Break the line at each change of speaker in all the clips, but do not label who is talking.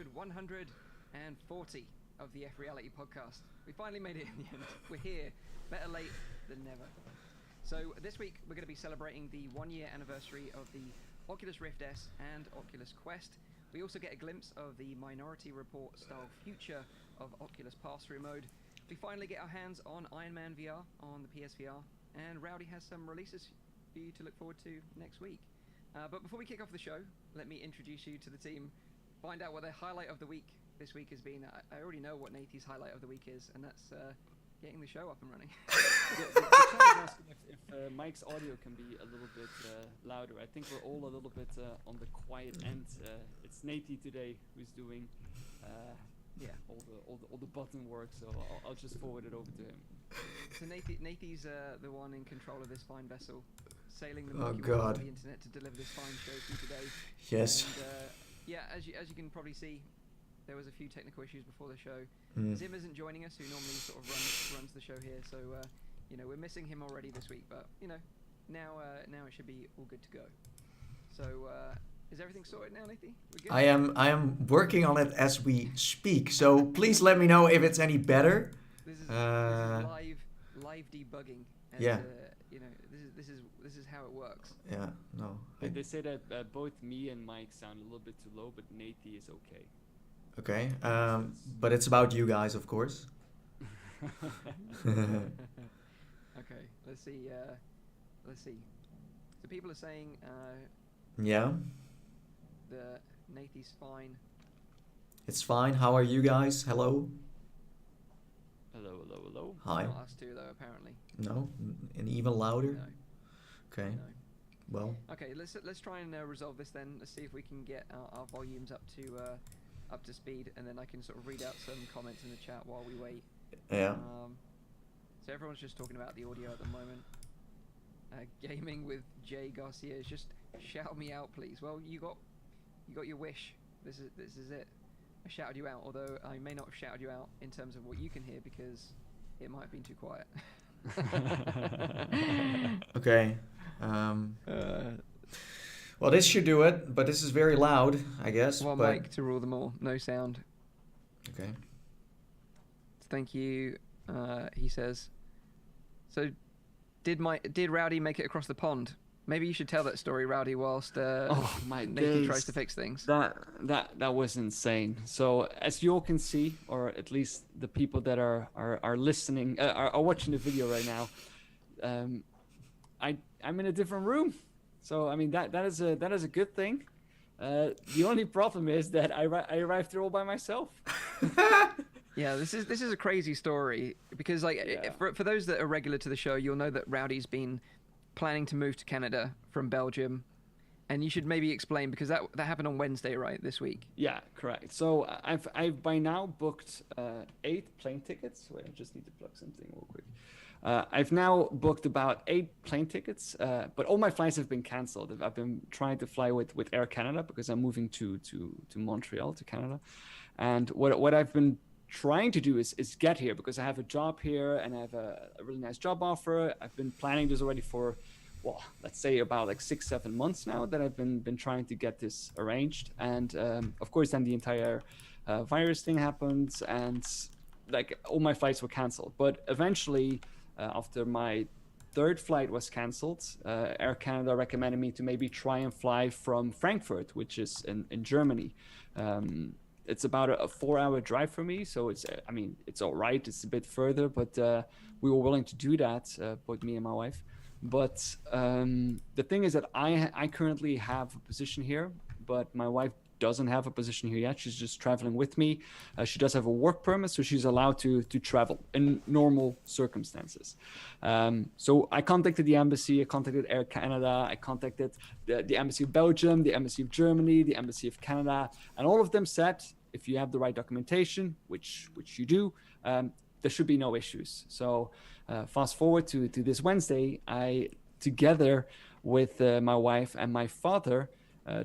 episode 140 of the FReality Podcast. We finally made it in the end. We're here. Better late than never. So this week we're going to be celebrating the 1-year anniversary of the Oculus Rift S and Oculus Quest. We also get a glimpse of the Minority Report style future of Oculus Passthrough mode. We finally get our hands on Iron Man VR on the PSVR, and Rowdy has some releases for you to look forward to next week. But before we kick off the show, let me introduce you to the team, find out what their highlight of the week this week has been. I already know what Nathan's highlight of the week is, and that's getting the show up and running.
if Mike's audio can be a little bit louder. I think we're all a little bit on the quiet end. It's Nathan today who's doing all the button work, so I'll just forward it over to him.
So Nathan's the one in control of this fine vessel, sailing the Milky Way on the internet to deliver this fine show for you today.
Yes.
And, as you can probably see, there was a few technical issues before the show. Zim isn't joining us, who normally sort of runs the show here, so we're missing him already this week. But now it should be all good to go. So is everything sorted now, Nathan? We're good?
I am working on it as we speak. So please let me know if it's any better.
This is live debugging. And, this is how it works.
Yeah, no.
They say that both me and Mike sound a little bit too low, but Nathan is okay.
Okay, but it's about you guys, of course.
Okay, let's see. So people are saying the Nathan's fine.
It's fine. How are you guys? Hello.
Hello.
Hi.
Not us two though, apparently.
No, and even louder.
No.
Okay.
No.
Well.
Okay, let's try and resolve this then. Let's see if we can get our volumes up to speed, and then I can sort of read out some comments in the chat while we wait.
Yeah.
So everyone's just talking about the audio at the moment. Gaming with Jay Garcia is just shout me out, please. Well, you got your wish. This is it. I shouted you out, although I may not have shouted you out in terms of what you can hear because it might have been too quiet.
Okay. Well, this should do it, but this is very loud, I guess.
One mic to rule them all. No sound.
Okay.
Thank you, he says. So, did Rowdy make it across the pond? Maybe you should tell that story, Rowdy, whilst Nathan tries to fix things.
That was insane. So, as you all can see, or at least the people that are listening, are watching the video right now, I'm in a different room. So I mean that is a good thing. The only problem is that I arrived here all by myself.
Yeah, this is a crazy story because for those that are regular to the show, you'll know that Rowdy's been planning to move to Canada from Belgium, and you should maybe explain because that happened on Wednesday, right? This week.
Yeah, correct. So I've by now booked 8 plane tickets. Wait, I just need to plug something real quick. I've now booked about 8 plane tickets, but all my flights have been canceled. I've been trying to fly with Air Canada because I'm moving to Montreal, to Canada. And what I've been trying to do is get here because I have a job here and I have a really nice job offer. I've been planning this already for, well, let's say about like 6-7 months now that I've been trying to get this arranged. And of course, then the entire virus thing happened and like all my flights were canceled. But eventually, after my 3rd flight was cancelled, Air Canada recommended me to maybe try and fly from Frankfurt, which is in Germany. It's about a 4-hour drive for me, so it's all right. It's a bit further, but we were willing to do that, both me and my wife. But the thing is that I currently have a position here, but my wife doesn't have a position here yet. She's just traveling with me. She does have a work permit, so she's allowed to travel in normal circumstances. So I contacted the embassy, I contacted Air Canada, I contacted the embassy of Belgium, the embassy of Germany, the embassy of Canada, and all of them said, if you have the right documentation, which you do, there should be no issues. So fast forward to this Wednesday, I, together with my wife and my father,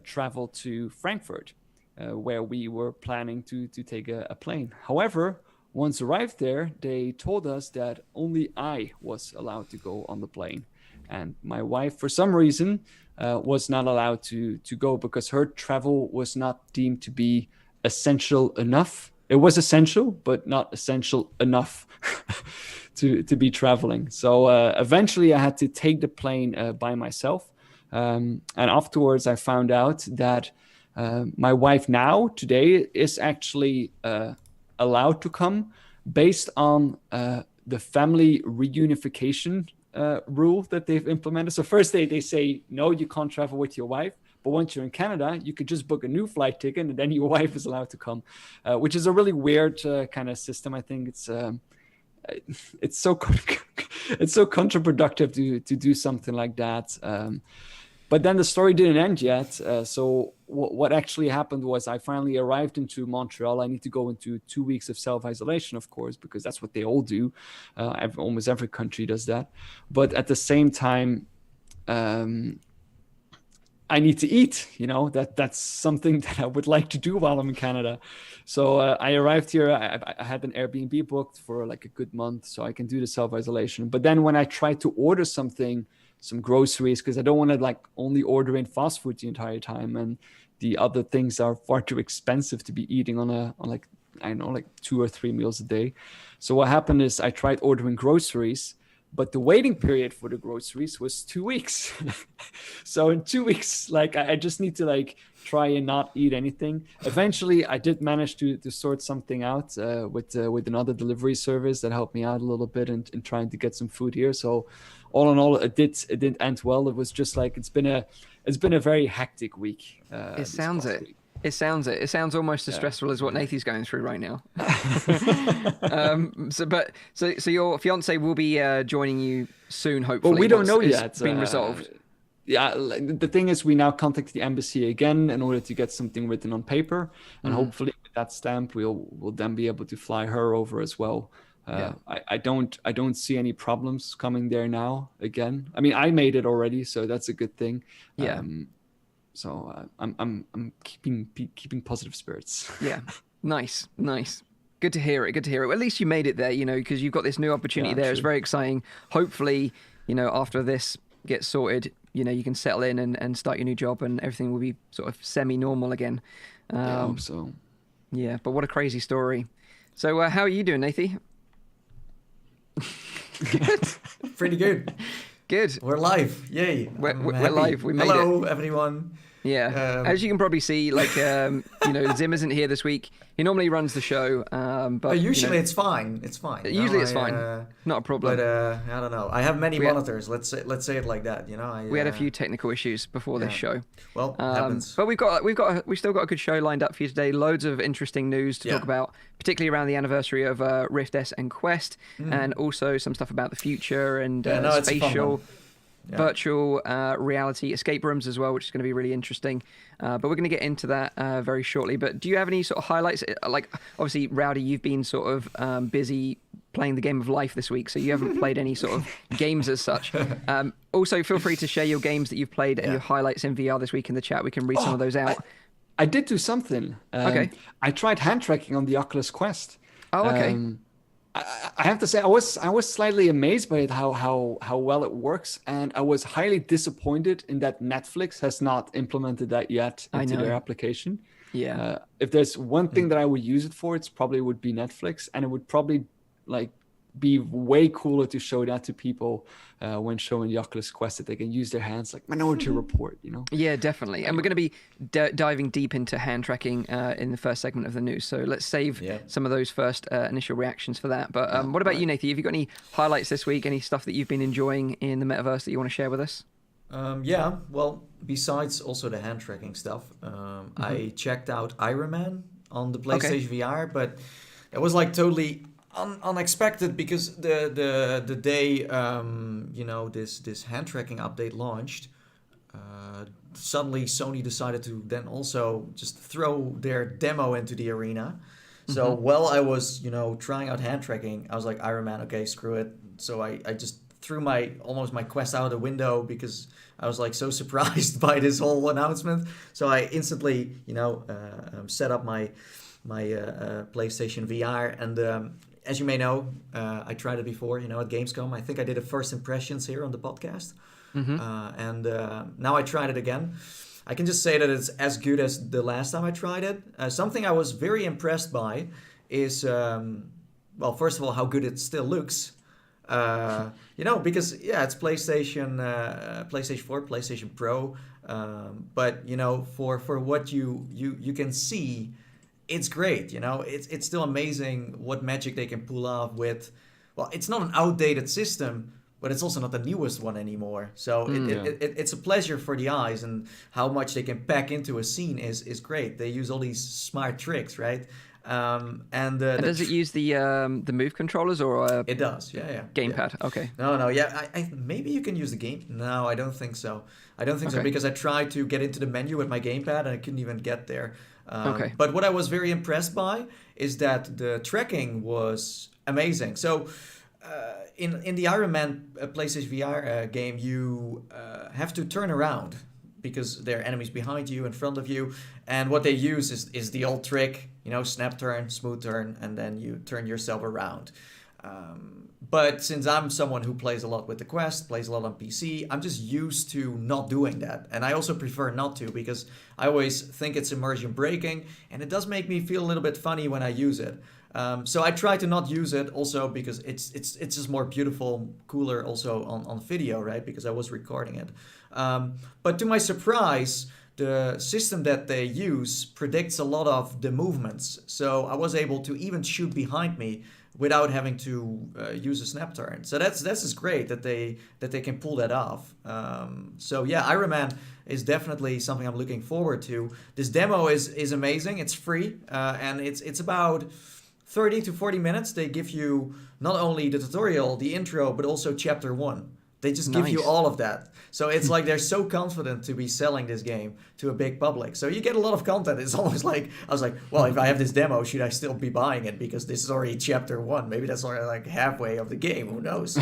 traveled to Frankfurt, where we were planning to take a plane. However, once arrived there, they told us that only I was allowed to go on the plane. And my wife, for some reason, was not allowed to go because her travel was not deemed to be essential enough. It was essential, but not essential enough to be traveling. So eventually I had to take the plane by myself. And afterwards I found out that my wife now today is actually allowed to come based on the family reunification rule that they've implemented. So first they say, no, you can't travel with your wife. But once you're in Canada, you could just book a new flight ticket and then your wife is allowed to come, which is a really weird kind of system. I think it's so it's so counterproductive to do something like that. But then the story didn't end yet. So what actually happened was I finally arrived into Montreal. I need to go into 2 weeks of self-isolation, of course, because that's what they all do. Almost every country does that. But at the same time, I need to eat, that's something that I would like to do while I'm in Canada. So I arrived here, I had an Airbnb booked for like a good month so I can do the self-isolation. But then when I tried to order some groceries, because I don't want to like only order in fast food the entire time. And the other things are far too expensive to be eating on like 2 or 3 meals a day. So what happened is I tried ordering groceries, but the waiting period for the groceries was 2 weeks. So in 2 weeks, like I just need to like try and not eat anything. Eventually, I did manage to sort something out with another delivery service that helped me out a little bit in trying to get some food here. So all in all, it didn't end well. It was just like it's been a very hectic week.
It sounds it. Week. It sounds it. It sounds almost as stressful as what Nathan's going through right now. So your fiance will be joining you soon, hopefully.
Well, we don't know yet.
It's been resolved.
Yeah, the thing is, we now contact the embassy again in order to get something written on paper, and hopefully with that stamp, we'll then be able to fly her over as well. I don't see any problems coming there now again. I mean, I made it already, so that's a good thing.
Yeah.
So I'm keeping positive spirits.
Yeah, nice. Good to hear it. Well, at least you made it there, because you've got this new opportunity there. True. It's very exciting. Hopefully, after this gets sorted, you can settle in and start your new job and everything will be sort of semi-normal again.
I hope so.
Yeah, but what a crazy story. So how are you doing, Nathan?
Good. Pretty good.
Good.
We're live. Yay.
We're live. We made it.
Hello, everyone.
Yeah. As you can probably see, like, Zim isn't here this week. He normally runs the show. But
usually it's fine. It's fine.
Usually it's fine. Not a problem.
But I don't know. I have many monitors. Let's say it like that.
We had a few technical issues before this show.
Well, happens.
But we've still got a good show lined up for you today. Loads of interesting news to talk about, particularly around the anniversary of Rift S and Quest, and also some stuff about the future and Spatial. Virtual reality escape rooms as well, which is going to be really interesting. But we're going to get into that very shortly. But do you have any sort of highlights? Like, obviously, Rowdy, you've been sort of busy playing the game of life this week, so you haven't played any sort of games as such. Also, feel free to share your games that you've played and your highlights in VR this week in the chat. We can read some of those out.
I did do something.
Okay.
I tried hand tracking on the Oculus Quest.
Oh, okay.
I have to say, I was slightly amazed by it, how well it works, and I was highly disappointed in that Netflix has not implemented that yet into their application.
Yeah.
If there's one thing that I would use it for, it's probably would be Netflix, and it would probably like be way cooler to show that to people when showing the Oculus Quest, that they can use their hands like Minority Report,
Yeah, definitely. And we're going to be diving deep into hand tracking in the first segment of the news. So let's save some of those first initial reactions for that. But what about you, Nathan? Have you got any highlights this week? Any stuff that you've been enjoying in the metaverse that you want to share with us?
Well, besides also the hand tracking stuff, I checked out Iron Man on the PlayStation VR, but it was like totally unexpected because the day this hand tracking update launched, suddenly Sony decided to then also just throw their demo into the arena. So while I was trying out hand tracking, I was like, Iron Man, okay, screw it. So I just threw my Quest out the window because I was like so surprised by this whole announcement. So I instantly set up my PlayStation VR, and as you may know, I tried it before, at Gamescom. I think I did a first impressions here on the podcast. And now I tried it again. I can just say that it's as good as the last time I tried it. Something I was very impressed by is, well, first of all, how good it still looks. Because it's PlayStation 4, PlayStation Pro, but for what you can see, it's great. It's still amazing what magic they can pull off with. Well, it's not an outdated system, but it's also not the newest one anymore. So it's a pleasure for the eyes, and how much they can pack into a scene is great. They use all these smart tricks, right? And
does it use the Move controllers or
it does, yeah.
Gamepad?
Yeah.
Okay.
No, yeah. I maybe you can use the game. No, I don't think so. So because I tried to get into the menu with my gamepad and I couldn't even get there. Okay. But what I was very impressed by is that the tracking was amazing. So in the Iron Man PlayStation VR game, you have to turn around because there are enemies behind you, in front of you, and what they use is the old trick, snap turn, smooth turn, and then you turn yourself around. But since I'm someone who plays a lot with the Quest, plays a lot on PC, I'm just used to not doing that. And I also prefer not to, because I always think it's immersion breaking, and it does make me feel a little bit funny when I use it. So I try to not use it also because it's just more beautiful, cooler also on video, right? Because I was recording it. But to my surprise, the system that they use predicts a lot of the movements. So I was able to even shoot behind me without having to use a snap turn. So that's just great that they can pull that off. So yeah, Iron Man is definitely something I'm looking forward to. This demo is amazing. It's free, and it's about 30 to 40 minutes. They give you not only the tutorial, the intro, but also chapter 1. They just give you all of that. So it's like they're so confident to be selling this game to a big public. So you get a lot of content. It's almost like, I was like, well, if I have this demo, should I still be buying it? Because this is already chapter 1. Maybe that's already like halfway of the game. Who knows?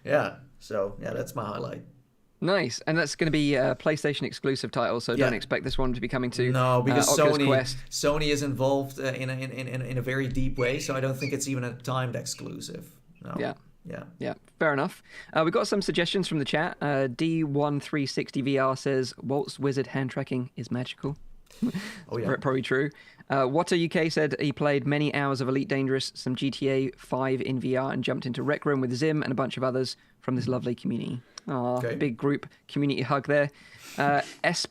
Yeah. So yeah, that's my highlight.
Nice, and that's going to be a PlayStation exclusive title, so don't expect this one to be coming to
because
Oculus Quest.
Sony is involved in a very deep way, so I don't think it's even a timed exclusive. No. Yeah,
fair enough. We got some suggestions from the chat. D1360VR says Walt's wizard hand tracking is magical.
Oh yeah,
probably true. Water UK said he played many hours of Elite Dangerous, some GTA 5 in VR, and jumped into Rec Room with Zim and a bunch of others from this lovely community. Big group community hug there. Esp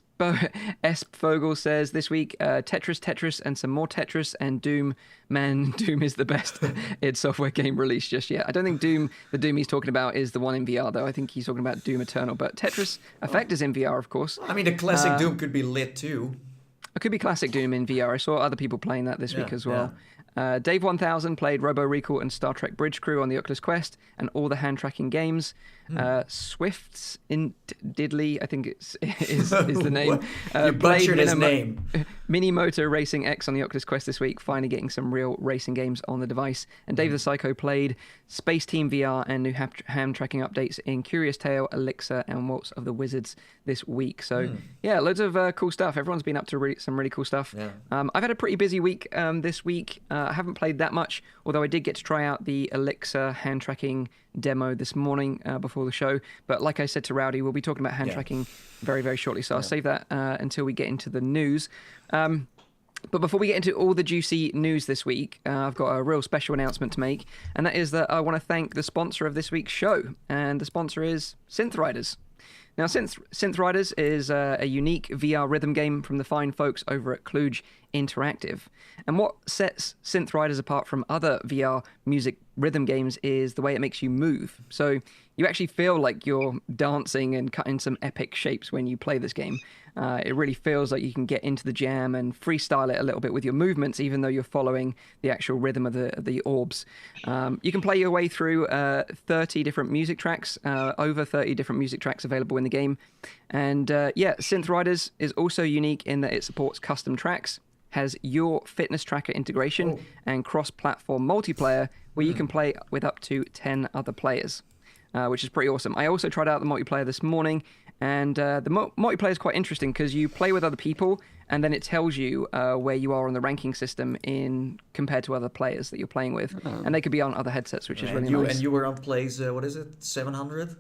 Fogel says this week Tetris and some more Tetris and Doom. Man, Doom is the best id Software game released just yet. I don't think the Doom he's talking about is the one in VR though. I think he's talking about Doom Eternal, but Tetris Effect is in VR, of course.
I mean, the classic Doom could be lit too.
It could be classic Doom in VR. I saw other people playing that this week as well. Dave 1000 played Robo Recall and Star Trek Bridge Crew on the Oculus Quest and all the hand tracking games. Swift's in Diddley, I think is the name.
You butchered his name.
Mini Motor Racing X on the Oculus Quest this week, finally getting some real racing games on the device. And Dave the Psycho played Space Team VR and new hand tracking updates in Curious Tale, Elixir, and Waltz of the Wizards this week. So yeah, loads of cool stuff. Everyone's been up to some really cool stuff.
Yeah.
I've had a pretty busy week this week. I haven't played that much, although I did get to try out the Elixir hand tracking demo this morning before the show. But like I said to Rowdy, we'll be talking about hand tracking very, very shortly. So I'll save that until we get into the news. But before we get into all the juicy news this week, I've got a real special announcement to make. And that is that I want to thank the sponsor of this week's show. And the sponsor is Synth Riders. Now, Synth Riders is a unique VR rhythm game from the fine folks over at Kluge Interactive. And what sets Synth Riders apart from other VR music rhythm games is the way it makes you move. So you actually feel like you're dancing and cutting some epic shapes when you play this game. It really feels like you can get into the jam and freestyle it a little bit with your movements, even though you're following the actual rhythm of the orbs. You can play your way through 30 different music tracks, over 30 different music tracks available in the game. And Synth Riders is also unique in that it supports custom tracks, has your fitness tracker integration, and cross-platform multiplayer where you can play with up to 10 other players, which is pretty awesome. I also tried out the multiplayer this morning, and the multiplayer is quite interesting because you play with other people, and then it tells you where you are on the ranking system compared to other players that you're playing with, and they could be on other headsets, which is really nice.
And you were on place, what is it, 700?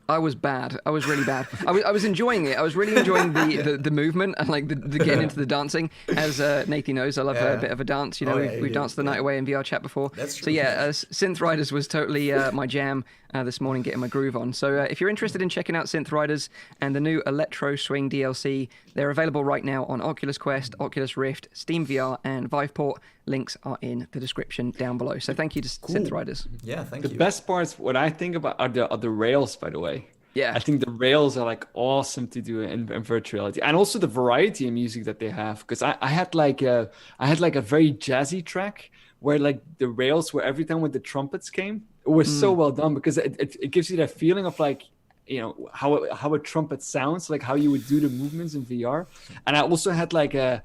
I was bad. I was really bad. I was enjoying it. I was really enjoying the movement and like the getting into the dancing. As Nathan knows, I love a bit of a dance. You know, we've danced the night away in VR chat before.
That's true.
So yeah, Synth Riders was totally my jam this morning, getting my groove on. So if you're interested in checking out Synth Riders and the new Electro Swing DLC, they're available right now on Oculus Quest, Oculus Rift, Steam VR, and Viveport. Links are in the description down below. So thank you to Synth Riders.
Yeah, thank you.
The best parts, what I think about are the rails, by the way.
Yeah.
I think the rails are like awesome to do in virtual reality, and also the variety of music that they have. Because I had like a very jazzy track where like the rails were every time when the trumpets came, it was so well done because it gives you that feeling of like, you know, how a trumpet sounds, like how you would do the movements in VR. And I also had like a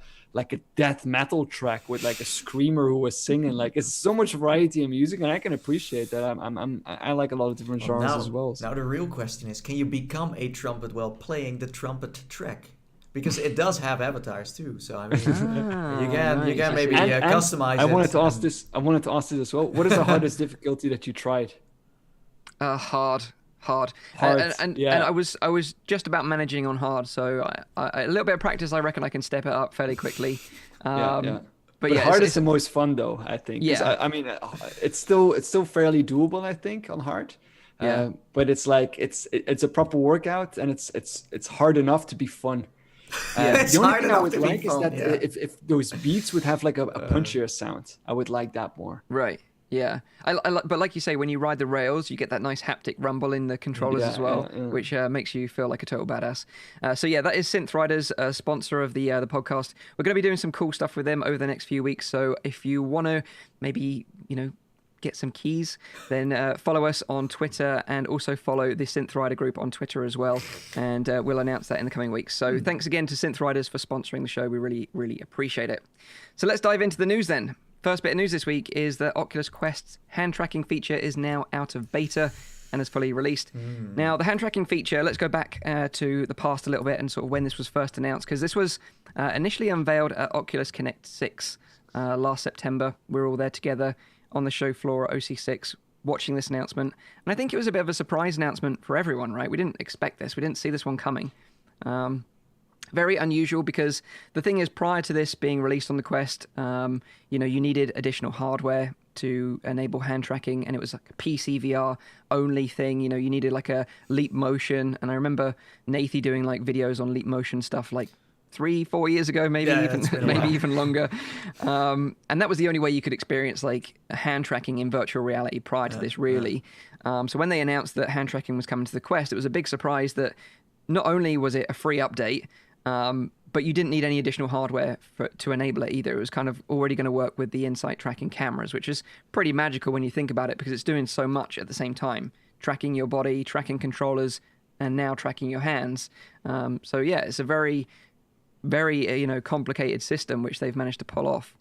death metal track with like a screamer who was singing. Like, it's so much variety in music, and I can appreciate that. I like a lot of different genres as well.
Now the real question is, can you become a trumpet while playing the trumpet track? Because it does have avatars too. So I mean, you can maybe customize it.
I wanted to ask this as well. What is the hardest difficulty that you tried?
Hard. And I was just about managing on hard, so a little bit of practice, I reckon I can step it up fairly quickly. But yeah,
hard is the most fun though, I think.
Yeah.
I mean, it's still fairly doable, I think, on hard.
Yeah.
But it's like it's a proper workout, and it's hard enough to be fun.
It's
the only
hard
thing I
enough
would
to be
like is
fun,
that
yeah.
if those beats would have like a punchier sound, I would like that more.
Right. Yeah. But like you say, when you ride the rails, you get that nice haptic rumble in the controllers as well, which makes you feel like a total badass. So yeah, that is Synth Riders, sponsor of the podcast. We're going to be doing some cool stuff with them over the next few weeks. So if you want to maybe, you know, get some keys, then follow us on Twitter, and also follow the Synth Rider group on Twitter as well, and we'll announce that in the coming weeks. So thanks again to Synth Riders for sponsoring the show. We really, really appreciate it. So let's dive into the news then. First bit of news this week is that Oculus Quest's hand tracking feature is now out of beta and is fully released. Now, the hand tracking feature, let's go back to the past a little bit and sort of when this was first announced, because this was initially unveiled at Oculus Connect 6 last September. We were all there together on the show floor at OC6 watching this announcement. And I think it was a bit of a surprise announcement for everyone, right? We didn't expect this. We didn't see this one coming. Very unusual, because the thing is, prior to this being released on the Quest, you know, you needed additional hardware to enable hand tracking, and it was like a PSVR only thing. You know, you needed like a Leap Motion, and I remember Nathy doing like videos on Leap Motion stuff like 3-4 years ago, maybe even longer. And that was the only way you could experience like hand tracking in virtual reality prior to this, really. So when they announced that hand tracking was coming to the Quest, it was a big surprise that not only was it a free update, but you didn't need any additional hardware to enable it either. It was kind of already going to work with the in-sight tracking cameras, which is pretty magical when you think about it, because it's doing so much at the same time. Tracking your body, tracking controllers, and now tracking your hands. So yeah, it's a very, very complicated system which they've managed to pull off.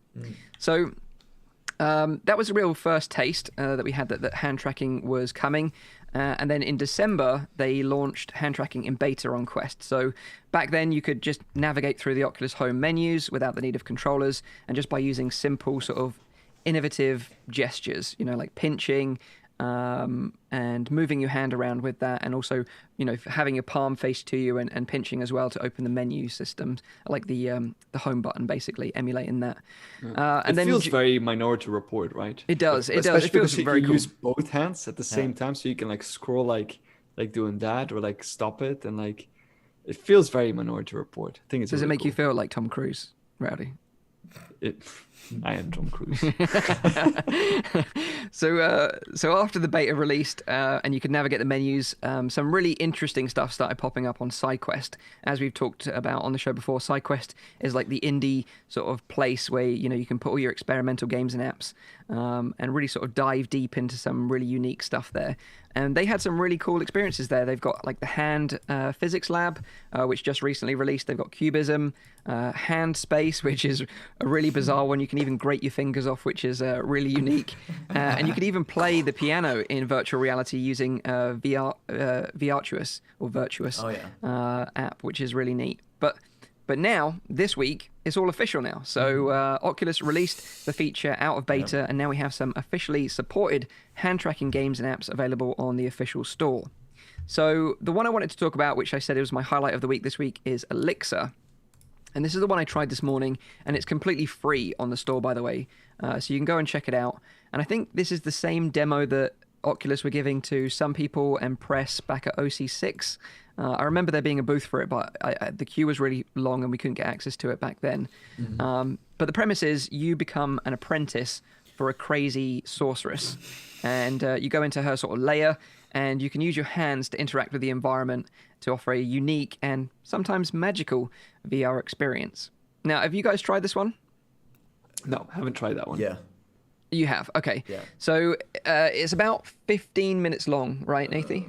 So that was a real first taste that we had that hand tracking was coming. And then in December, they launched hand tracking in beta on Quest. So back then, you could just navigate through the Oculus Home menus without the need of controllers, and just by using simple sort of innovative gestures, you know, like pinching, and moving your hand around with that, and also, you know, having your palm face to you and pinching as well to open the menu systems, like the home button, basically emulating that. And
it feels very Minority Report, right?
It does. It
Especially
does. It feels
because
very
you
cool.
use both hands at the same time, so you can like scroll like doing that, or like stop it, and like it feels very Minority Report. I think it's.
Does
really
it make
cool.
you feel like Tom Cruise, Rowdy?
I am Tom Cruise.
So after the beta released, and you could navigate the menus, some really interesting stuff started popping up on SideQuest. As we've talked about on the show before, SideQuest is like the indie sort of place where, you know, you can put all your experimental games and apps, and really sort of dive deep into some really unique stuff there. And they had some really cool experiences there. They've got like the Hand Physics Lab, which just recently released. They've got Cubism, Hand Space, which is a really bizarre one. You can even grate your fingers off, which is really unique. And you could even play the piano in virtual reality using Virtuous app, which is really neat. But now, this week, it's all official now. So Oculus released the feature out of beta, and now we have some officially supported hand tracking games and apps available on the official store. So the one I wanted to talk about, which I said it was my highlight of the week this week, is Elixir. And this is the one I tried this morning, and it's completely free on the store, by the way. So you can go and check it out. And I think this is the same demo that Oculus were giving to some people and press back at OC6. I remember there being a booth for it, but the queue was really long and we couldn't get access to it back then. But the premise is you become an apprentice for a crazy sorceress. And you go into her sort of lair, and you can use your hands to interact with the environment to offer a unique and sometimes magical VR experience. Now, have you guys tried this one?
No, haven't tried that one.
Yeah.
You have? Okay.
Yeah.
So it's about 15 minutes long, right, Nathie?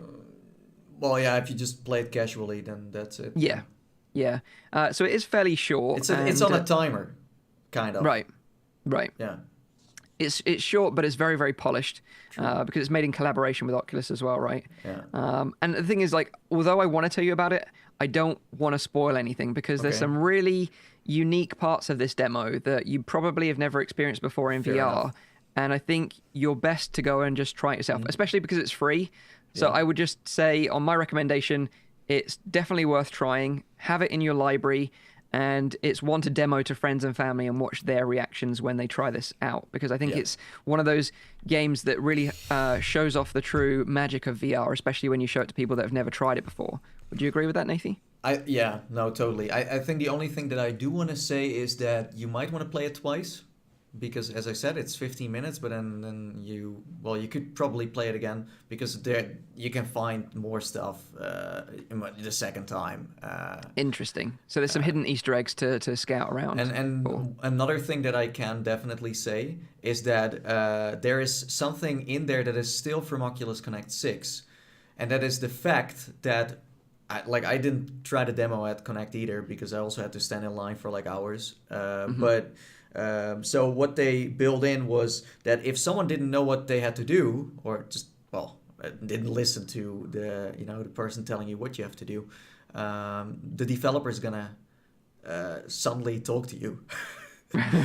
Well, yeah, if you just play it casually, then that's it.
Yeah. Yeah. So it is fairly short.
It's on a timer, kind of.
Right.
Yeah.
It's short, but it's very, very polished because it's made in collaboration with Oculus as well, right?
Yeah.
And the thing is, like, although I want to tell you about it, I don't want to spoil anything because there's some really unique parts of this demo that you probably have never experienced before in
Fair
VR.
enough.
And I think you're best to go and just try it yourself, especially because it's free. So
Yeah.
I would just say, on my recommendation, it's definitely worth trying. Have it in your library. And it's one to demo to friends and family and watch their reactions when they try this out. Because I think it's one of those games that really shows off the true magic of VR, especially when you show it to people that have never tried it before. Would you agree with that, Nathie?
Yeah, no, totally. I think the only thing that I do want to say is that you might want to play it twice. Because, as I said, it's 15 minutes, but then you could probably play it again because there you can find more stuff the second time.
Interesting. So there's some hidden Easter eggs to scout around.
And
Cool.
another thing that I can definitely say is that there is something in there that is still from Oculus Connect 6, and that is the fact that I didn't try the demo at Connect either because I also had to stand in line for like hours, but. So what they built in was that if someone didn't know what they had to do, or just didn't listen to the person telling you what you have to do, the developer is gonna suddenly talk to you.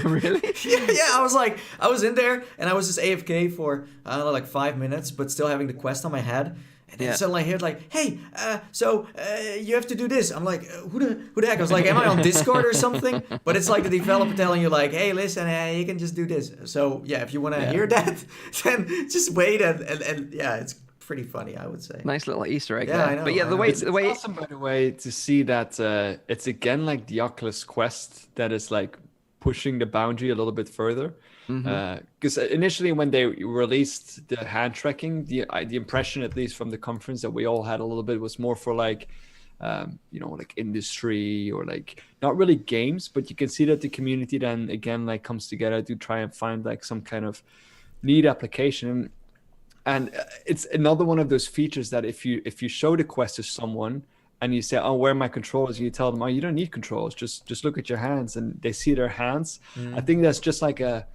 Really?
yeah. I was in there and I was just AFK for I don't know, like 5 minutes, but still having the Quest on my head. And then suddenly I heard like, hey, so you have to do this. I'm like, who the heck? I was like, am I on Discord or something? But it's like the developer telling you like, hey, listen, you can just do this. So yeah, if you want to hear that, then just wait and yeah, it's pretty funny, I would say.
Nice little Easter egg
Yeah,
there.
I know,
But yeah,
I
the
know.
way
It's awesome, by the way, to see that it's again like the Oculus Quest that is like pushing the boundary a little bit further. Because initially when they released the hand tracking, the impression, at least from the conference that we all had a little bit, was more for like, like industry or like not really games, but you can see that the community then again like comes together to try and find like some kind of neat application. And it's another one of those features that if you show the Quest to someone and you say, oh, where are my controls? And you tell them, oh, you don't need controls. Just look at your hands, and they see their hands. I think that's just like a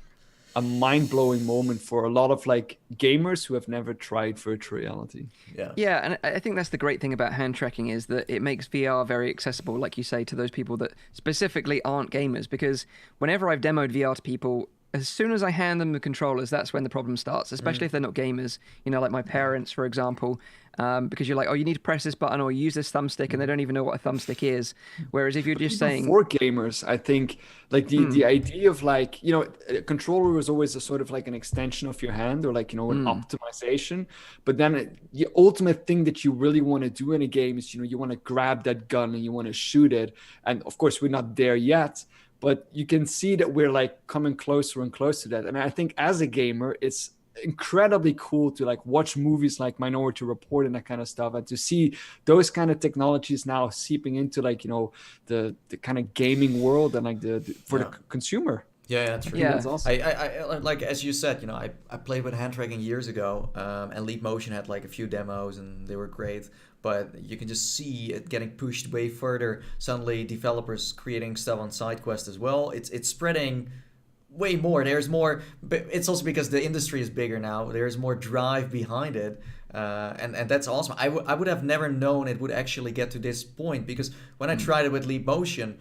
mind-blowing moment for a lot of like gamers who have never tried virtual reality.
Yeah, and I think that's the great thing about hand tracking is that it makes VR very accessible, like you say, to those people that specifically aren't gamers. Because whenever I've demoed VR to people, as soon as I hand them the controllers, that's when the problem starts, especially if they're not gamers, like my parents, for example, because you're like, oh, you need to press this button or use this thumbstick, and they don't even know what a thumbstick is. Whereas if you're just saying...
For gamers, I think like the idea of like, a controller is always a sort of like an extension of your hand or like, an optimization. But then the ultimate thing that you really want to do in a game is, you want to grab that gun and you want to shoot it. And of course, we're not there yet. But you can see that we're like coming closer and closer to that. And I think as a gamer, it's incredibly cool to like watch movies like Minority Report and that kind of stuff, and to see those kind of technologies now seeping into like, the kind of gaming world and like the consumer.
Yeah, that's true.
Yeah.
That's awesome.
I like as you said, I played with hand tracking years ago, and Leap Motion had like a few demos and they were great. But you can just see it getting pushed way further. Suddenly, developers creating stuff on SideQuest as well. It's spreading way more. There's more, but it's also because the industry is bigger now. There's more drive behind it, and that's awesome. I would have never known it would actually get to this point, because when I tried it with Leap Motion,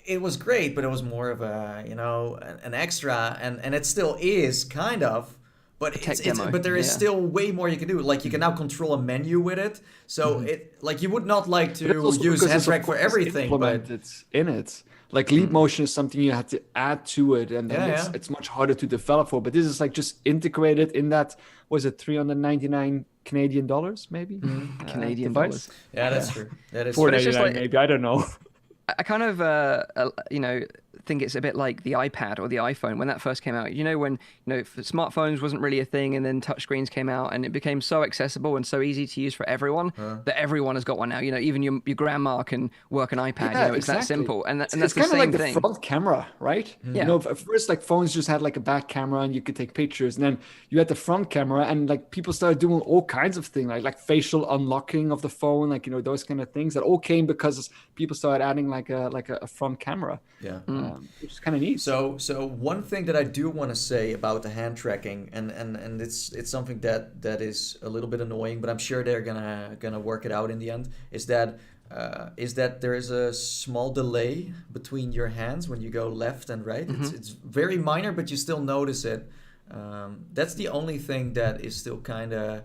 it was great, but it was more of a an extra, and it still is kind of. But
a tech demo.
But there is still way more you can do. Like you can now control a menu with it. So you would not like to use hand track for everything, but
it's in it. Like leap motion is something you had to add to it, and then it's much harder to develop for. But this is like just integrated in that. Was it $399 Canadian dollars, maybe?
Canadian
device?
dollars.
Yeah, that's true. That is
$4.99 maybe. I don't know.
I kind of, think it's a bit like the iPad or the iPhone when that first came out. When smartphones wasn't really a thing, and then touchscreens came out, and it became so accessible and so easy to use for everyone that everyone has got one now. Even your grandma can work an iPad.
Yeah,
it's that simple, and that's the
kind of
same
like
thing.
The front camera, right?
Yeah.
At first, like phones just had like a back camera and you could take pictures, and then you had the front camera, and like people started doing all kinds of things, like facial unlocking of the phone, like those kind of things that all came because people started adding like a front camera.
Yeah.
Which is kind of neat.
So one thing that I do want to say about the hand tracking, and it's something that is a little bit annoying, but I'm sure they're gonna work it out in the end, is that there is a small delay between your hands when you go left and right. It's very minor, but you still notice it. That's the only thing that is still kind of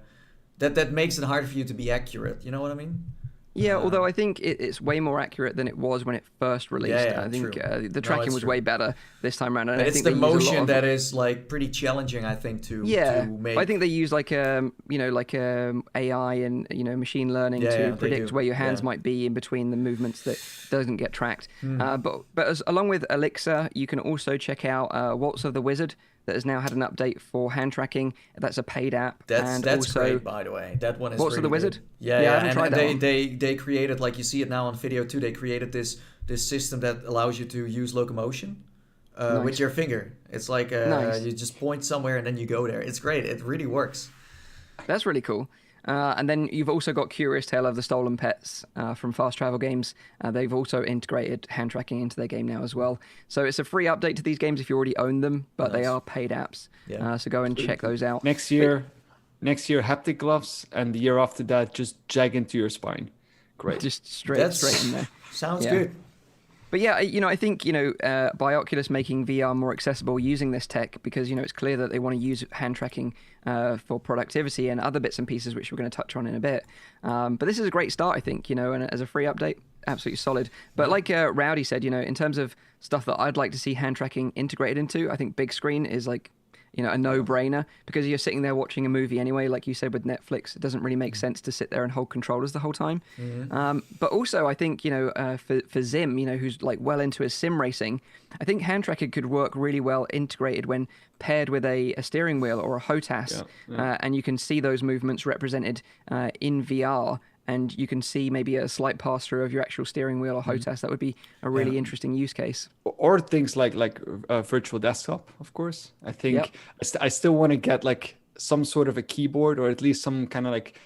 that makes it hard for you to be accurate. You know what I mean?
Yeah, although I think it's way more accurate than it was when it first released.
Yeah,
I think
true.
the tracking was way better this time around. And
but
I
it's
think
the
they use a lot
motion
of,
that is like pretty challenging, I think, to make.
I think they use like AI and machine learning to predict where your hands might be in between the movements that doesn't get tracked. But along with Elixir, you can also check out Waltz of the Wizard, that has now had an update for hand tracking. That's a paid app.
That's
also,
great, by the way. That one is
Waltz
really
of the Wizard?
Good. Yeah,
I haven't tried that one.
They created, like you see it now on video too, they created this system that allows you to use locomotion with your finger. It's like you just point somewhere and then you go there. It's great. It really works.
That's really cool. And then you've also got Curious Tale of the Stolen Pets from Fast Travel Games. They've also integrated hand tracking into their game now as well. So it's a free update to these games if you already own them, but they are paid apps. Yeah. So go and check those out.
Next year, haptic gloves, and the year after that, just jag into your spine. Great.
Just straight in there.
Sounds good.
But yeah, I think, by Oculus making VR more accessible using this tech, because, it's clear that they want to use hand tracking for productivity and other bits and pieces, which we're going to touch on in a bit. But this is a great start, I think, and as a free update, absolutely solid. But like Rowdy said, in terms of stuff that I'd like to see hand tracking integrated into, I think big screen is like, a no-brainer, because you're sitting there watching a movie anyway, like you said with Netflix. It doesn't really make sense to sit there and hold controllers the whole time. But also, I think, for Zim, who's like well into his sim racing, I think hand tracking could work really well integrated when paired with a steering wheel or a HOTAS, and you can see those movements represented in VR. And you can see maybe a slight pass-through of your actual steering wheel or HOTAS. That would be a really interesting use case.
Or things like virtual desktop, of course. I think I still want to get like some sort of a keyboard, or at least some kind of like,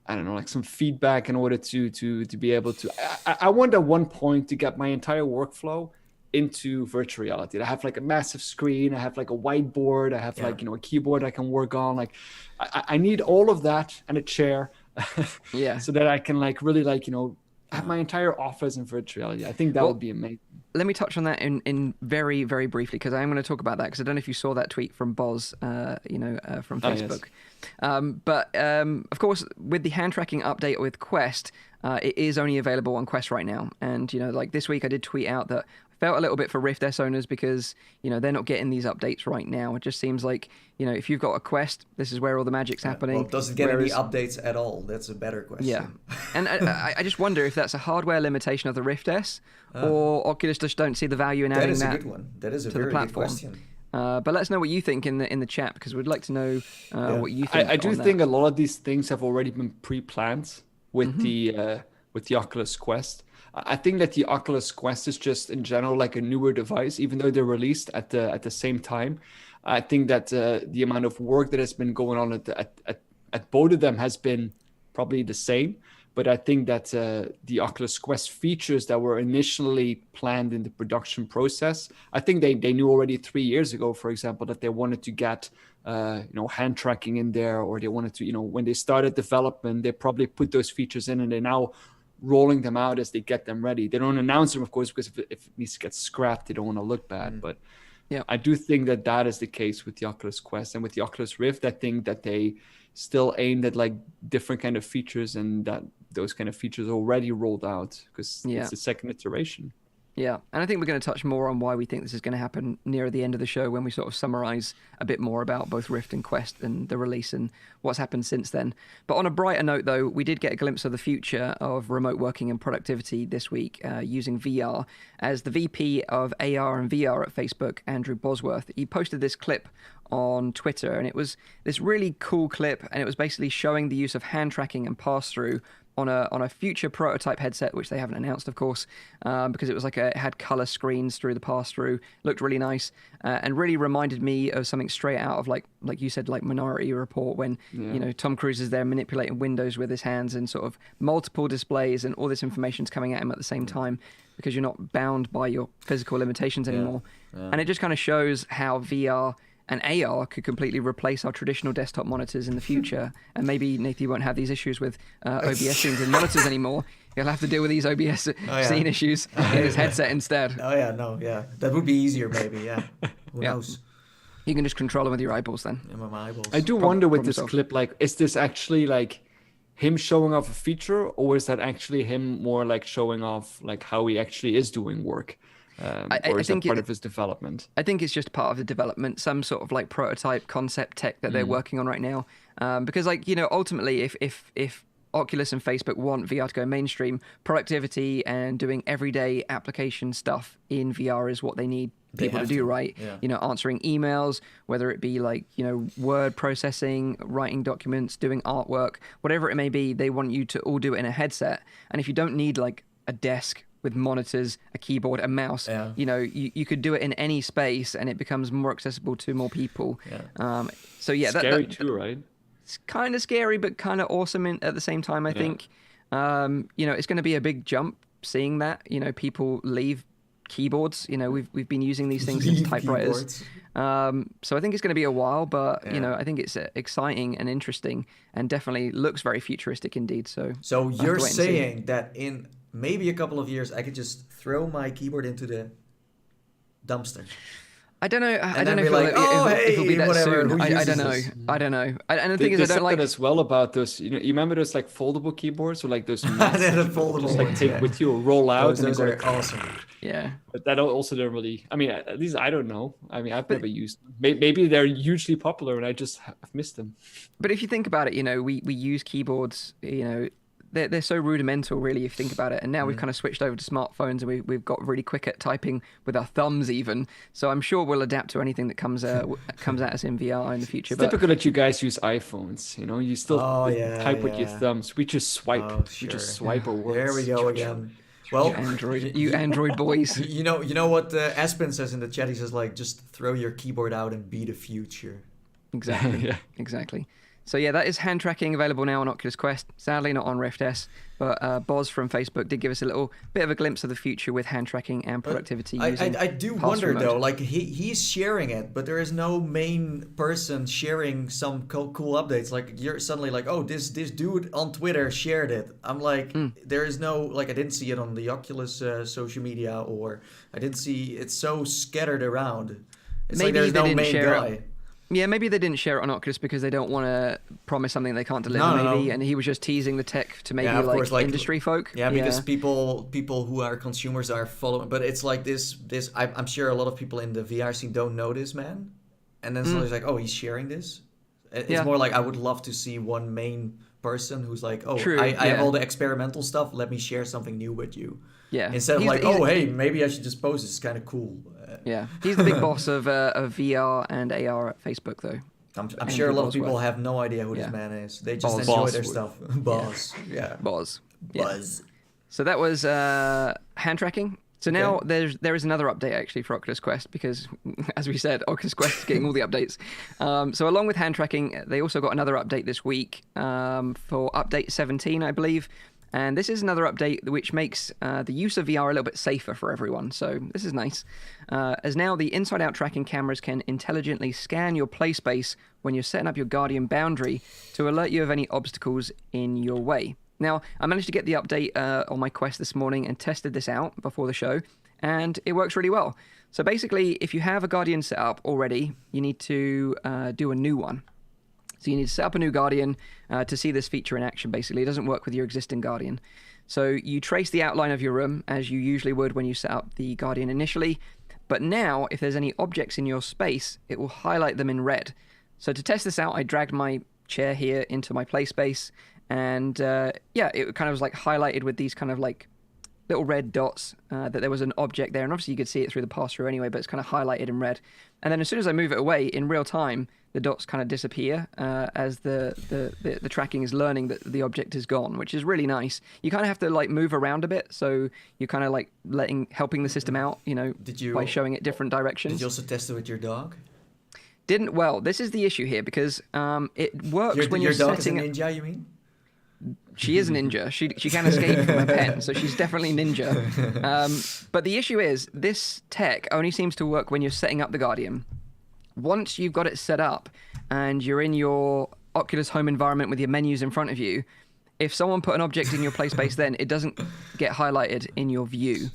I don't know, like some feedback in order to be able to. I want at one point to get my entire workflow into virtual reality. I have like a massive screen. I have like a whiteboard. I have like a keyboard I can work on. Like I need all of that and a chair. So that I can like really like have my entire office in virtual reality. I think that would be amazing. Let
me touch on that in very, very briefly, because I'm going to talk about that, because I don't know if you saw that tweet from Boz from Facebook. But of course, with the hand tracking update with Quest, it is only available on Quest right now. And like this week I did tweet out that I felt a little bit for Rift S owners, because they're not getting these updates right now. It just seems like if you've got a Quest, this is where all the magic's happening.
Well, does it get any updates at all? That's a better question.
Yeah, and I just wonder if that's a hardware limitation of the Rift S, or Oculus just don't see the value in adding that.
That is a good one. That is a very good question.
But let us know what you think in the chat, because we'd like to know what you think.
I do think a lot of these things have already been pre-planned with the Oculus Quest. I think that the Oculus Quest is just in general like a newer device, even though they're released at the same time. I think that the amount of work that has been going on at both of them has been probably the same. But I think that the Oculus Quest features that were initially planned in the production process, I think they knew already 3 years ago, for example, that they wanted to get hand tracking in there, or they wanted to, when they started development, they probably put those features in, and they're now rolling them out as they get them ready. They don't announce them, of course, because if it needs to get scrapped, they don't want to look bad. But
Yeah.
I do think that is the case with the Oculus Quest, and with the Oculus Rift, I think that they still aimed at like different kind of features, and that those kind of features already rolled out because it's the second iteration.
Yeah, and I think we're going to touch more on why we think this is going to happen near the end of the show when we sort of summarize a bit more about both Rift and Quest and the release and what's happened since then. But on a brighter note, though, we did get a glimpse of the future of remote working and productivity this week using VR. As the VP of AR and VR at Facebook, Andrew Bosworth, he posted this clip on Twitter, and it was this really cool clip, and it was basically showing the use of hand tracking and pass-through on a future prototype headset, which they haven't announced, of course, because it was like it had color screens through the pass-through, looked really nice, and really reminded me of something straight out of like you said, like Minority Report, when Tom Cruise is there manipulating windows with his hands and sort of multiple displays, and all this information's coming at him at the same time because you're not bound by your physical limitations anymore. And it just kind of shows how VR and AR could completely replace our traditional desktop monitors in the future. And maybe, Nathan, you won't have these issues with OBS scenes in monitors anymore. You'll have to deal with these OBS scene issues in his headset instead.
That would be easier maybe, Who knows?
You can just control them with your eyeballs then.
Yeah, my eyeballs.
I do wonder with this clip, like, is this actually like him showing off a feature, or is that actually him more like showing off like how he actually is doing work? Or is that part of his development?
I think it's just part of the development, some sort of like prototype concept tech that they're working on right now. Because like, ultimately if Oculus and Facebook want VR to go mainstream, productivity and doing everyday application stuff in VR is what they need people to do, right? Yeah. Answering emails, whether it be like, word processing, writing documents, doing artwork, whatever it may be, they want you to all do it in a headset. And if you don't need like a desk with monitors, a keyboard, a mouse, you could do it in any space, and it becomes more accessible to more people.
Scary too, right?
It's kind of scary, but kind of awesome at the same time, I think. It's going to be a big jump seeing that, people leave keyboards. We've been using these things as typewriters. So I think it's going to be a while, but I think it's exciting and interesting, and definitely looks very futuristic indeed. So
you're saying that in maybe a couple of years, I could just throw my keyboard into the dumpster.
I don't know. I don't know
if
it'll be that
whatever,
soon. I don't know. I don't know. And the thing is, I don't like
that as well about those. You remember those like foldable keyboards or like those
foldable
just like take with you, or roll out,
those are awesome.
Yeah.
But that also don't really. I mean, at least I don't know. I mean, I've never used them. Maybe they're hugely popular and I just have missed them.
But if you think about it, we use keyboards. They're so rudimental, really, if you think about it. And now we've kind of switched over to smartphones, and we've got really quick at typing with our thumbs even. So I'm sure we'll adapt to anything that comes at us in VR in the future.
It's typical that you guys use iPhones. You still type with your thumbs. We just swipe.
Oh, sure.
We just swipe our words.
There we go again. Well,
you Android boys.
You know what Aspen says in the chat? He says like, just throw your keyboard out and be the future.
Exactly. Exactly. So yeah, that is hand tracking available now on Oculus Quest. Sadly, not on Rift S, but Boz from Facebook did give us a little bit of a glimpse of the future with hand tracking and productivity.
I do wonder though, like he's sharing it, but there is no main person sharing some cool updates. Like you're suddenly like, oh, this dude on Twitter shared it. I'm like, there is no, like, I didn't see it on the Oculus social media, or I didn't see it's so scattered around. It's
maybe
like there's no main guy.
It. Yeah, maybe they didn't share it on Oculus because they don't want to promise something they can't deliver, maybe. And he was just teasing the tech to maybe like industry folk.
Yeah, because people who are consumers are following. But it's like this. I'm sure a lot of people in the VR scene don't know this man. And then somebody's like, oh, he's sharing this. It's more like I would love to see one main person who's like, oh, I have all the experimental stuff. Let me share something new with you.
Yeah.
Instead of hey, maybe I should just post this. It's kind of cool.
Yeah, he's the big boss of VR and AR at Facebook, though.
I'm sure a lot of people have no idea who this man is. They just enjoy their stuff. Boz. Yeah.
Boz.
Buzz.
So that was hand tracking. So now there is another update actually for Oculus Quest, because as we said, Oculus Quest is getting all the updates. So along with hand tracking, they also got another update this week for update 17, I believe. And this is another update which makes the use of VR a little bit safer for everyone. So this is nice. As now the inside-out tracking cameras can intelligently scan your play space when you're setting up your Guardian boundary to alert you of any obstacles in your way. Now, I managed to get the update on my Quest this morning and tested this out before the show. and it works really well. So basically, if you have a Guardian set up already, you need to do a new one. So you need to set up a new Guardian to see this feature in action, basically. It doesn't work with your existing Guardian. So you trace the outline of your room as you usually would when you set up the Guardian initially. But now, if there's any objects in your space, it will highlight them in red. So to test this out, I dragged my chair here into my play space. And it kind of was like highlighted with these kind of like little red dots that there was an object there. And obviously you could see it through the pass-through anyway, but it's kind of highlighted in red. And then as soon as I move it away, in real time, the dots kind of disappear as the tracking is learning that the object is gone, which is really nice. You kind of have to like move around a bit, so you're kind of like helping the system out, by showing it different directions.
Did you also test it with your dog?
Didn't. Well, this is the issue here, because it works when you're setting...
Your dog is a ninja, you mean?
She is a ninja. She can escape from a pen, so she's definitely ninja. But the issue is, this tech only seems to work when you're setting up the Guardian. Once you've got it set up and you're in your Oculus home environment with your menus in front of you, if someone put an object in your play space, then it doesn't get highlighted in your view.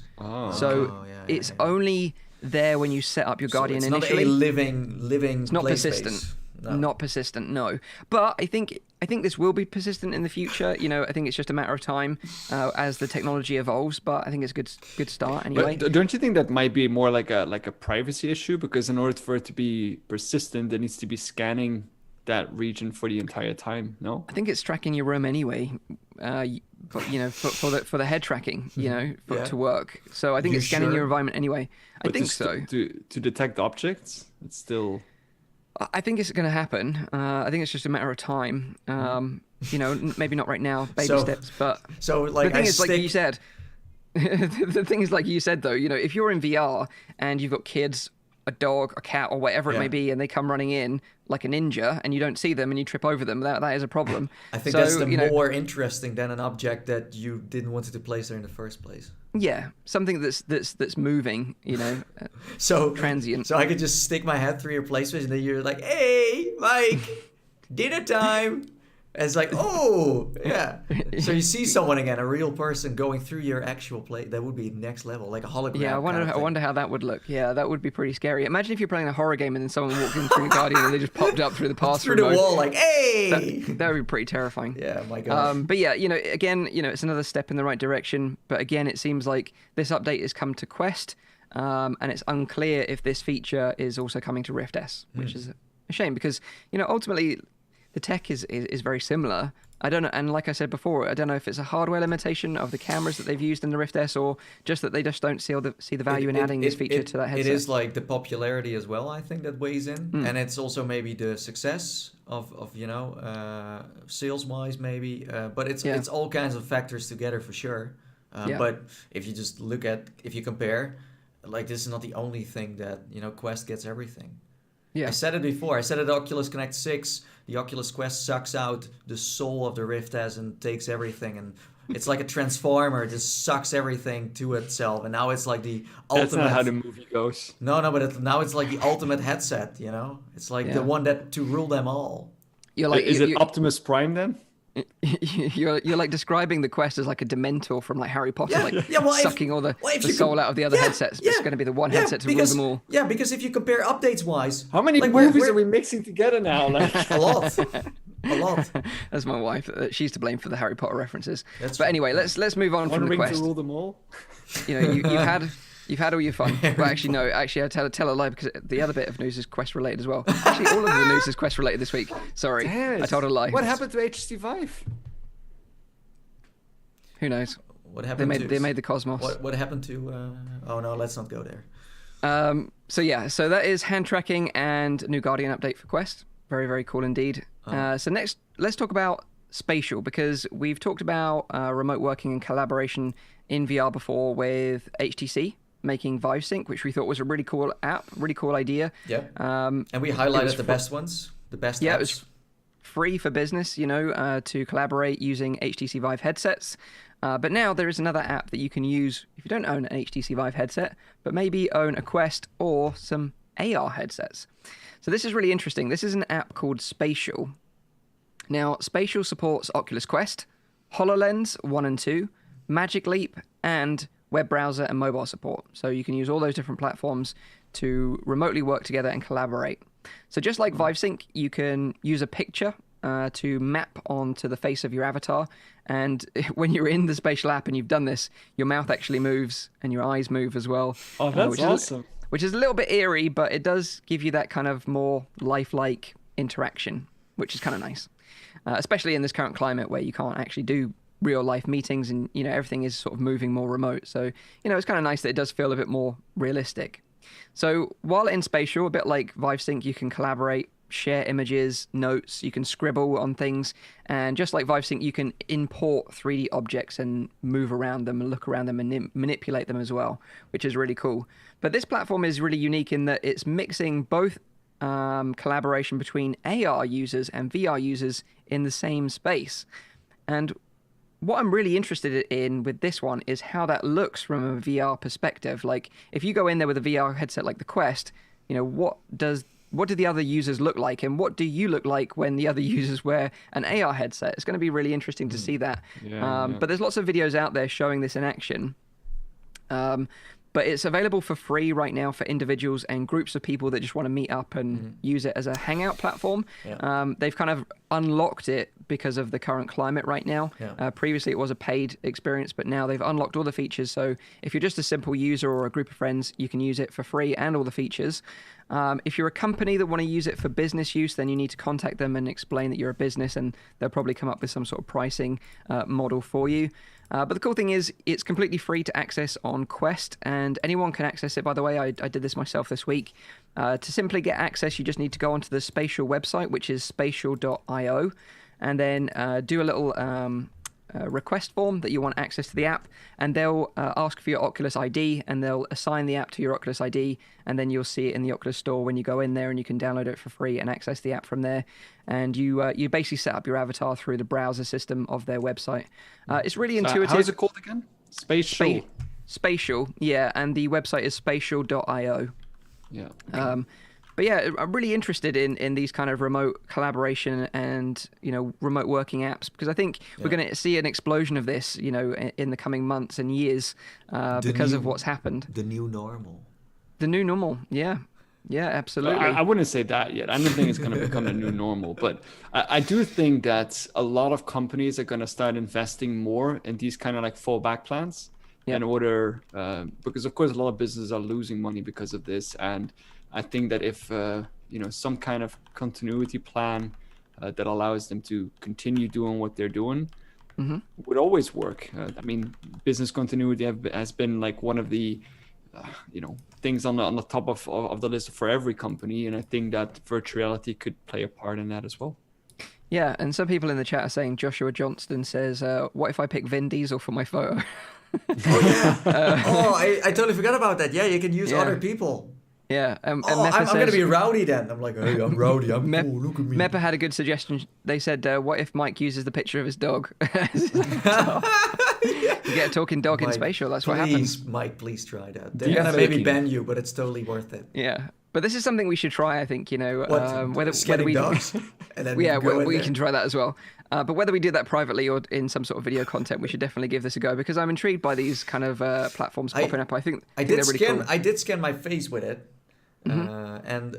It's only there when you set up your Guardian initially.
It's not a living
It's not
play
persistent.
Space. No.
Not persistent, no. But I think this will be persistent in the future. I think it's just a matter of time as the technology evolves. But I think it's a good start anyway.
But don't you think that might be more like a privacy issue? Because in order for it to be persistent, it needs to be scanning that region for the entire time. No,
I think it's tracking your room anyway. For the head tracking, to work. So I think it's scanning your environment anyway.
But
I think so.
To detect objects, it's still.
I think it's going to happen. I think it's just a matter of time. Maybe not right now, baby steps. But the thing is, like you said, the thing is, like you said, though, if you're in VR and you've got kids, a dog, a cat, or whatever it may be, and they come running in like a ninja, and you don't see them and you trip over them, that is a problem.
I think that's more interesting than an object that you didn't want to place there in the first place.
Yeah, something that's moving,
so
transient.
So I could just stick my head through your play space, and then you're like, "Hey, Mike, dinner time." And it's like, oh, yeah. So you see someone again, a real person going through your actual play. That would be next level, like a hologram.
Yeah, I wonder how that would look. Yeah, that would be pretty scary. Imagine if you're playing a horror game and then someone walked in through the Guardian and they just popped up through the pass-through
through the wall, like, hey!
That would be pretty terrifying.
Yeah, my God.
But yeah, again, it's another step in the right direction. But again, it seems like this update has come to Quest, and it's unclear if this feature is also coming to Rift S, which is a shame because, ultimately, the tech is very similar. I don't know, and like I said before, I don't know if it's a hardware limitation of the cameras that they've used in the Rift S, or just that they just don't see the value in adding this feature to that headset.
It is like the popularity as well, I think, that weighs in, and it's also maybe the success of sales-wise, maybe. But it's all kinds of factors together for sure. But if you just if you compare, like, this is not the only thing that Quest gets everything. Yeah. I said it before. I said at Oculus Connect 6, the Oculus Quest sucks out the soul of the Rift S and takes everything. And it's like a transformer. It just sucks everything to itself. And now it's like the ultimate...
That's not how the movie goes.
No, but now it's like the ultimate headset, It's like the one to rule them all.
Is it Optimus Prime then?
You're like describing the Quest as like a Dementor from like Harry Potter, sucking all the soul out of the other headsets. It's going to be the one headset to rule them all.
Yeah, because if you compare updates wise,
how many movies are we mixing together now?
A lot.
That's my wife. She's to blame for the Harry Potter references. But anyway, let's move on from the Quest.
To rule them all.
You've had all your fun. Well, actually, no. Actually, I tell a lie because the other bit of news is Quest related as well. Actually, all of the news is Quest related this week. Sorry, I told a lie.
What happened to HTC Vive?
Who knows?
What happened?
They made the Cosmos.
What happened to? Oh no, let's not go there.
So that is hand tracking and new Guardian update for Quest. Very, very cool indeed. So next, let's talk about Spatial, because we've talked about remote working and collaboration in VR before with HTC making Vive Sync, which we thought was a really cool app, really cool idea.
Yeah. And we highlighted the best ones, the best apps.
Yeah, it was free for business, to collaborate using HTC Vive headsets. But now there is another app that you can use if you don't own an HTC Vive headset, but maybe own a Quest or some AR headsets. So this is really interesting. This is an app called Spatial. Now, Spatial supports Oculus Quest, HoloLens 1 and 2, Magic Leap, and web browser, and mobile support. So you can use all those different platforms to remotely work together and collaborate. So just like ViveSync, you can use a picture to map onto the face of your avatar. And when you're in the Spatial app and you've done this, your mouth actually moves and your eyes move as well.
Oh, that's awesome.
Which is a little bit eerie, but it does give you that kind of more lifelike interaction, which is kind of nice. Especially in this current climate where you can't actually do real life meetings and, everything is sort of moving more remote. So, it's kind of nice that it does feel a bit more realistic. So while in Spatial, a bit like ViveSync, you can collaborate, share images, notes, you can scribble on things, and just like ViveSync, you can import 3D objects and move around them and look around them and manipulate them as well, which is really cool. But this platform is really unique in that it's mixing both collaboration between AR users and VR users in the same space. And what I'm really interested in with this one is how that looks from a VR perspective. Like, if you go in there with a VR headset like the Quest, what do the other users look like, and what do you look like when the other users wear an AR headset? It's going to be really interesting to see that. But there's lots of videos out there showing this in action. But it's available for free right now for individuals and groups of people that just want to meet up and use it as a hangout platform. They've kind of unlocked it because of the current climate right now. Previously, it was a paid experience, but now they've unlocked all the features. So if you're just a simple user or a group of friends, you can use it for free and all the features. If you're a company that want to use it for business use, then you need to contact them and explain that you're a business, and they'll probably come up with some sort of pricing model for you. But the cool thing is it's completely free to access on Quest, and anyone can access it. By the way, I did this myself this week. To simply get access, you just need to go onto the Spatial website, which is spatial.io, and then do a little request form that you want access to the app, and they'll ask for your Oculus ID, and they'll assign the app to your Oculus ID, and then you'll see it in the Oculus Store when you go in there, and you can download it for free and access the app from there. And you basically set up your avatar through the browser system of their website. It's really intuitive.
How is it called again? Spatial.
Spatial, yeah, and the website is spatial.io.
Yeah.
Okay. But yeah, I'm really interested in these kind of remote collaboration and, remote working apps, because I think we're going to see an explosion of this, in the coming months and years because of what's happened.
The new normal.
The new normal, yeah. Yeah, absolutely.
I wouldn't say that yet. I don't think it's going to become the new normal, but I do think that a lot of companies are going to start investing more in these kind of like fallback plans in order, because of course a lot of businesses are losing money because of this. And I think that if, some kind of continuity plan that allows them to continue doing what they're doing would always work. Business continuity has been like one of the, things on the top of the list for every company. And I think that virtual reality could play a part in that as well.
Yeah, and some people in the chat are saying, Joshua Johnston says, what if I pick Vin Diesel for my photo?
Oh, yeah. I totally forgot about that. Yeah, you can use other people.
Yeah.
I'm going to be rowdy then. I'm like, hey, I'm rowdy. I'm cool. Look at me.
Meppa had a good suggestion. They said, what if Mike uses the picture of his dog? You get a talking dog in Spatial. That's what happens.
Mike, please try that. They're going to maybe ban you, but it's totally worth it.
Yeah. But this is something we should try, I think,
whether we dogs? And then
we can try that as well. But whether we do that privately or in some sort of video content, we should definitely give this a go, because I'm intrigued by these kind of platforms popping up. I think they're really cool.
I did scan my face with it, and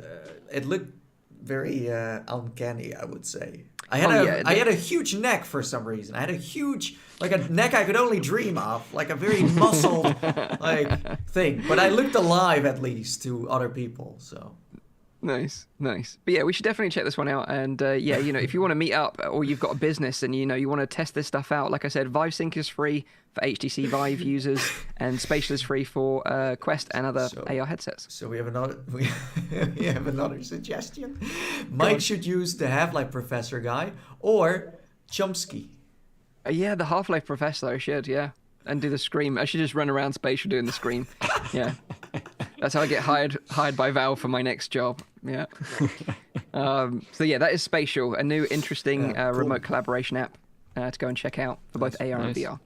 it looked very uncanny, I would say. I had a huge neck for some reason. I had a neck I could only dream of, like a very muscled thing. But I looked alive, at least, to other people. So
nice. But yeah, we should definitely check this one out. And if you want to meet up, or you've got a business and you want to test this stuff out, like I said, ViveSync is free for HTC Vive users, and Spatial is free for Quest and other AR headsets.
So we have another suggestion. Mike should use the Half-Life Professor guy or Chomsky.
Yeah, the Half-Life Professor I should, and do the scream. I should just run around Spatial doing the scream. Yeah. That's how I get hired by Valve for my next job. Yeah. That is Spatial, a new interesting remote collaboration app to go and check out for both AR and VR.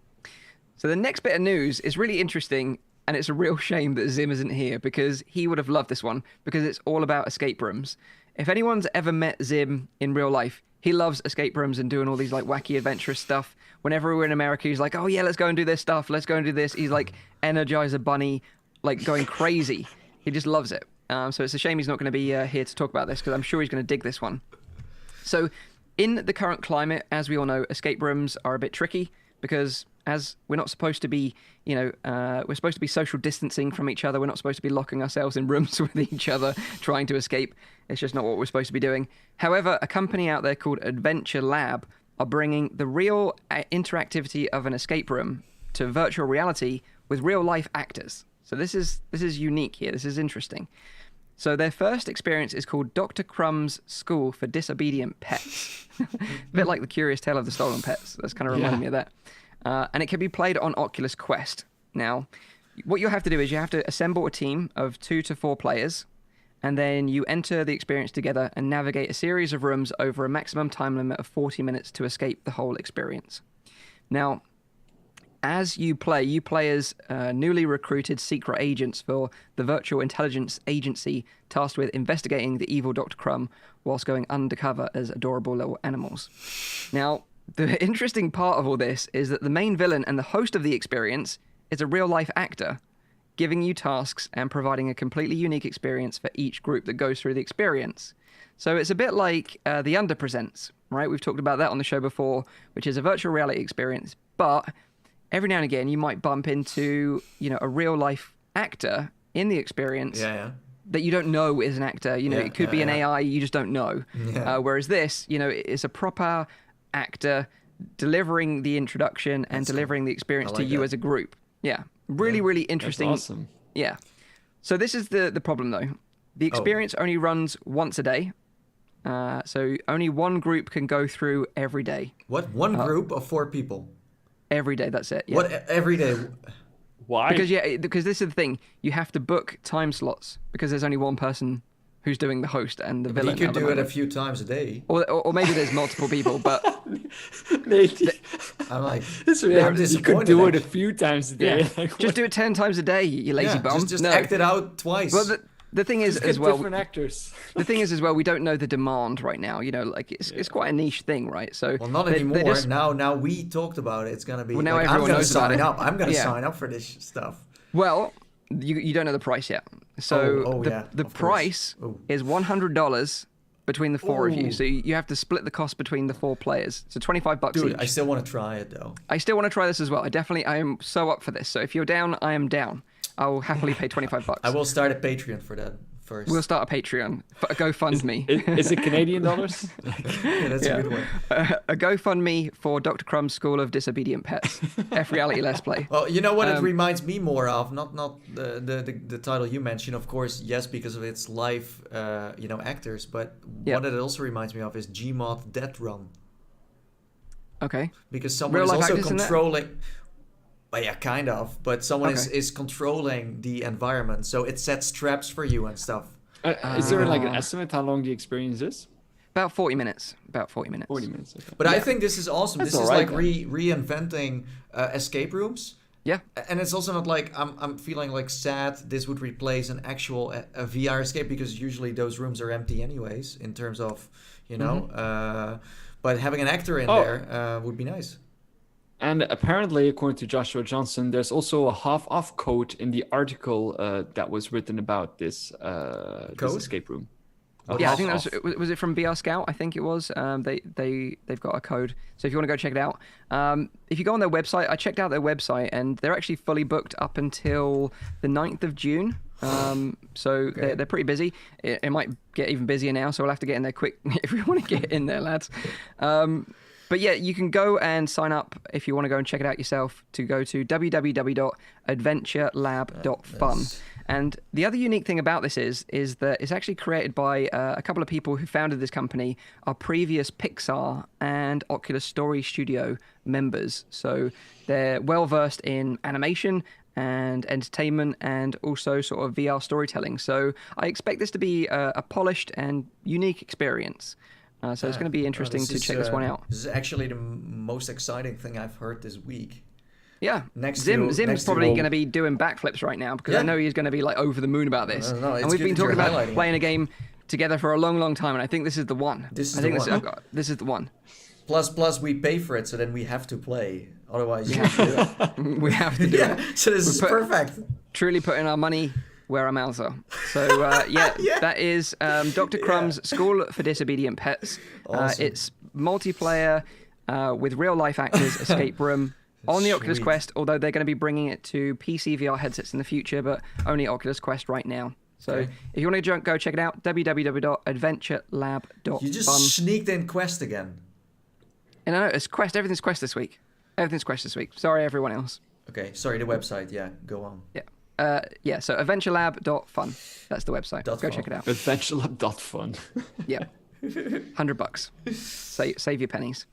So the next bit of news is really interesting, and it's a real shame that Zim isn't here, because he would have loved this one, because it's all about escape rooms. If anyone's ever met Zim in real life, He loves escape rooms and doing all these like wacky adventurous stuff. Whenever we're in America, he's like, oh yeah, let's go and do this stuff. Let's go and do this. He's like Energizer Bunny, like going crazy. He just loves it. So it's a shame he's not going to be here to talk about this, because I'm sure he's going to dig this one. So in the current climate, as we all know, escape rooms are a bit tricky, because as we're not supposed to be, we're supposed to be social distancing from each other. We're not supposed to be locking ourselves in rooms with each other trying to escape. It's just not what we're supposed to be doing. However, a company out there called Adventure Lab are bringing the real interactivity of an escape room to virtual reality with real life actors. So this is unique here. This is interesting. So their first experience is called Dr. Crumb's School for Disobedient Pets. A bit like the Curious Tale of the Stolen Pets. That's kind of reminding me of that. And it can be played on Oculus Quest. Now, what you'll have to do is you have to assemble a team of 2 to 4 players, and then you enter the experience together and navigate a series of rooms over a maximum time limit of 40 minutes to escape the whole experience. Now, as you play as newly recruited secret agents for the virtual intelligence agency tasked with investigating the evil Dr. Crumb whilst going undercover as adorable little animals. Now, the interesting part of all this is that the main villain and the host of the experience is a real-life actor, giving you tasks and providing a completely unique experience for each group that goes through the experience. So it's a bit like The Underpresents, right? We've talked about that on the show before, which is a virtual reality experience, but every now and again, you might bump into, a real-life actor in the experience that you don't know is an actor. It could be an AI, you just don't know.
Yeah.
Whereas this, is a proper actor delivering the introduction and delivering the experience to you as a group. Yeah, really interesting.
That's awesome.
Yeah. So this is the problem, though. The experience only runs once a day. So only one group can go through every day.
What? One group of 4 people?
Every day, that's it. Yeah.
What? Every day?
Why?
Because this is the thing. You have to book time slots because there's only one person who's doing the host and the villain.
You could do it a few times a day.
Or maybe there's multiple people, but...
I'm like,
you could do it a few times a day.
Yeah.
Like,
just do it 10 times a day, you lazy bum.
Just act it out twice.
Well, the thing is, as well,
different actors.
The thing is, as well, we don't know the demand right now. It's quite a niche thing, right? So
not anymore. Now we talked about it. It's gonna be.
Well, now
like,
everyone
I'm gonna
knows about
sign
it.
up. I'm gonna sign up for this stuff.
Well, you don't know the price yet. So the price is $100 between the 4 of you. So you have to split the cost between the 4 players. So $25
Dude,
each.
I still want to try it though.
I still want to try this as well. I am so up for this. So if you're down, I am down. I'll happily pay $25.
I will start a Patreon for that first.
We'll start a Patreon. A GoFundMe.
Is it Canadian dollars?
Yeah, that's a good one.
A GoFundMe for Dr. Crumb's School of Disobedient Pets. FReality Let's Play.
Well, you know what it reminds me more of? Not the title you mentioned, of course, yes, because of its live, actors. But what it also reminds me of is Gmod Death Run.
Okay.
Because someone is also controlling. Well, yeah, kind of. But someone is controlling the environment, so it sets traps for you and stuff.
Is there like an estimate how long the experience is?
About 40 minutes. 40 minutes.
Okay.
But I think this is awesome.
That's
this is
right,
like reinventing escape rooms.
Yeah.
And it's also not like I'm feeling like sad this would replace an actual a VR escape, because usually those rooms are empty anyways in terms of, but having an actor in there would be nice.
And apparently, according to Joshua Johnson, there's also a half-off code in the article that was written about this escape room.
Yeah, I think that was it from BR Scout? I think it was. They've got a code, so if you want to go check it out, if you go on their website, I checked out their website, and they're actually fully booked up until the 9th of June. So they're pretty busy. It might get even busier now, so we'll have to get in there quick if we want to get in there, lads. But yeah, you can go and sign up if you want to go and check it out yourself, to go to www.adventurelab.fun. And the other unique thing about this is that it's actually created by a couple of people who founded this company, are previous Pixar and Oculus Story Studio members. So they're well versed in animation and entertainment and also sort of VR storytelling. So I expect this to be a polished and unique experience. So it's going to be interesting to check this one out.
This is actually the most exciting thing I've heard this week.
Yeah, Zim's probably going to be doing backflips right now, because I know he's going to be like over the moon about this.
No,
and we've been talking about playing a game together for a long, long time, and I think this is the one.
This is
I think
the one.
this is the one.
Plus, we pay for it, so then we have to play. Otherwise, you have to do it.
We have to do it.
So this is perfect.
Truly putting our money where our mouths are. So, that is Dr. Crumb's School for Disobedient Pets.
Awesome.
It's multiplayer with real-life actors, escape room, on the Oculus
Sweet.
Quest, although they're going to be bringing it to PC VR headsets in the future, but only Oculus Quest right now. So
Okay.
if you want to go check it out, www.adventurelab.fun.
You just sneaked in Quest again.
And I know, it's Quest. Everything's Quest this week. Everything's Quest this week. Sorry, everyone else.
Okay, sorry, the website. Yeah, go on.
Yeah. So adventurelab.fun. That's the website. Go check it out.
Adventurelab.fun.
Yeah. $100. Save your pennies.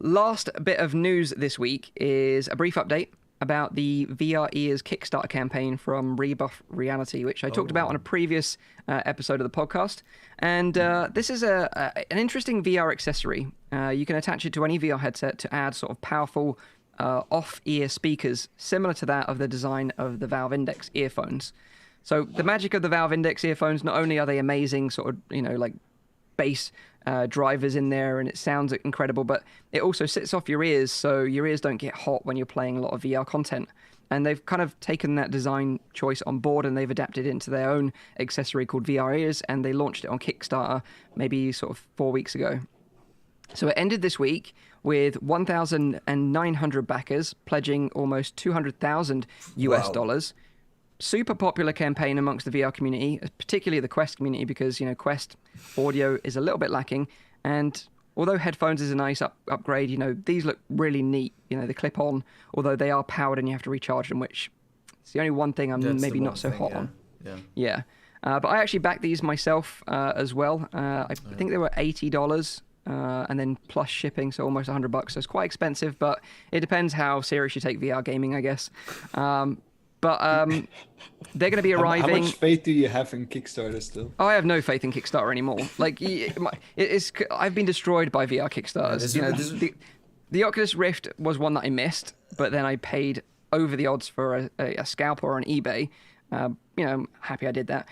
Last bit of news this week is a brief update about the VR Ears Kickstarter campaign from Rebuff Reality, which I talked about on a previous episode of the podcast. And this is an interesting VR accessory. You can attach it to any VR headset to add sort of powerful off-ear speakers, similar to that of the design of the Valve Index earphones. So the magic of the Valve Index earphones, not only are they amazing sort of, like bass drivers in there and it sounds incredible, but it also sits off your ears, so your ears don't get hot when you're playing a lot of VR content. And they've kind of taken that design choice on board and they've adapted it into their own accessory called VR Ears, and they launched it on Kickstarter maybe sort of 4 weeks ago. So it ended this week with 1,900 backers pledging almost 200,000 US dollars. Super popular campaign amongst the VR community, particularly the Quest community, because Quest audio is a little bit lacking, and although headphones is a nice upgrade, these look really neat. They clip on, although they are powered and you have to recharge them, which is the only one thing I'm maybe not so hot on. Yeah. But I actually backed these myself as well. I think they were $80. And then plus shipping, so almost $100. So it's quite expensive, but it depends how serious you take VR gaming, I guess. But they're going to be arriving.
How much faith do you have in Kickstarter still?
Oh, I have no faith in Kickstarter anymore. Like, I've been destroyed by VR Kickstarters. The Oculus Rift was one that I missed, but then I paid over the odds for a scalper on eBay. I'm happy I did that.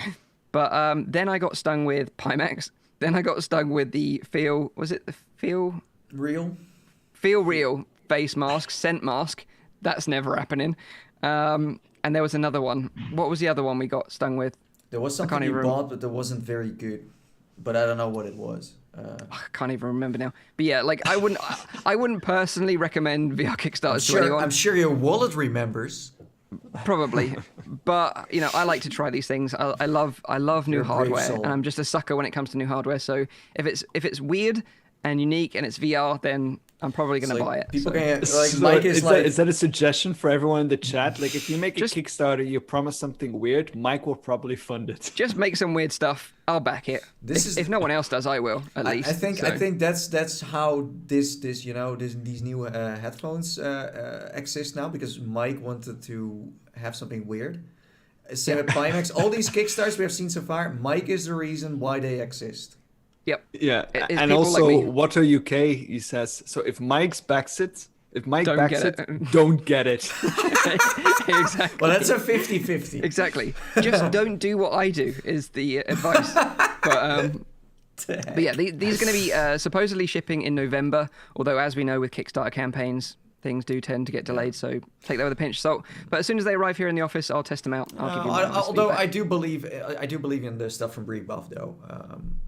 But then I got stung with Pimax. Then I got stung with the Feel Real face mask, scent mask. That's never happening. And there was another one. What was the other one we got stung with?
There was something you bought, but that wasn't very good. But I don't know what it was.
I can't even remember now. But yeah, like I wouldn't personally recommend VR Kickstarters to anyone.
I'm sure your wallet remembers.
Probably, but I like to try these things. I love new hardware, and I'm just a sucker when it comes to new hardware. So if it's weird and unique and it's VR, then I'm probably going to buy it.
People
is that a suggestion for everyone in the chat? Like, if you make a Kickstarter, you promise something weird, Mike will probably fund it.
Just make some weird stuff. I'll back it. If no one else does, I will at least.
I think that's how these new headphones exist now, because Mike wanted to have something weird. Same with Pimax. All these Kickstarters we have seen so far, Mike is the reason why they exist.
Yep.
Yeah, and also like Water UK, he says, so if Mike backs it, don't get it.
Exactly.
Well, that's a 50-50.
Exactly. Just don't do what I do is the advice. But yeah, these are going to be supposedly shipping in November, although as we know with Kickstarter campaigns, things do tend to get delayed, so take that with a pinch of salt. But as soon as they arrive here in the office, I'll test them out. I'll give you
although
feedback.
I do believe in the stuff from Rebuff, though.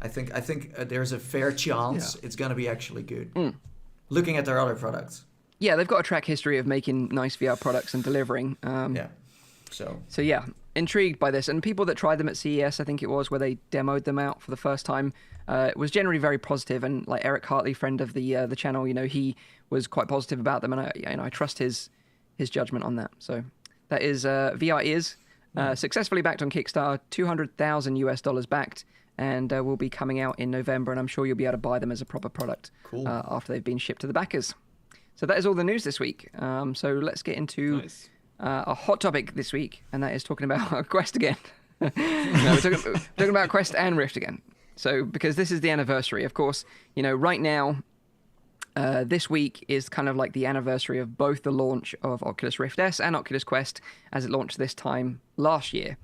I think there's a fair chance it's gonna be actually good. Looking at their other products.
Yeah, they've got a track history of making nice VR products and delivering. So yeah, intrigued by this. And people that tried them at CES, I think it was, where they demoed them out for the first time, it was generally very positive. And like Eric Hartley, friend of the channel, he was quite positive about them, and I trust his judgment on that. So that is VR Ears, successfully backed on Kickstarter, $200,000 backed, and will be coming out in November. And I'm sure you'll be able to buy them as a proper product after they've been shipped to the backers. So that is all the news this week. So let's get into a hot topic this week, and that is talking about Quest again. We're talking about Quest and Rift again. So because this is the anniversary, of course, right now, this week is kind of like the anniversary of both the launch of Oculus Rift S and Oculus Quest, as it launched this time last year.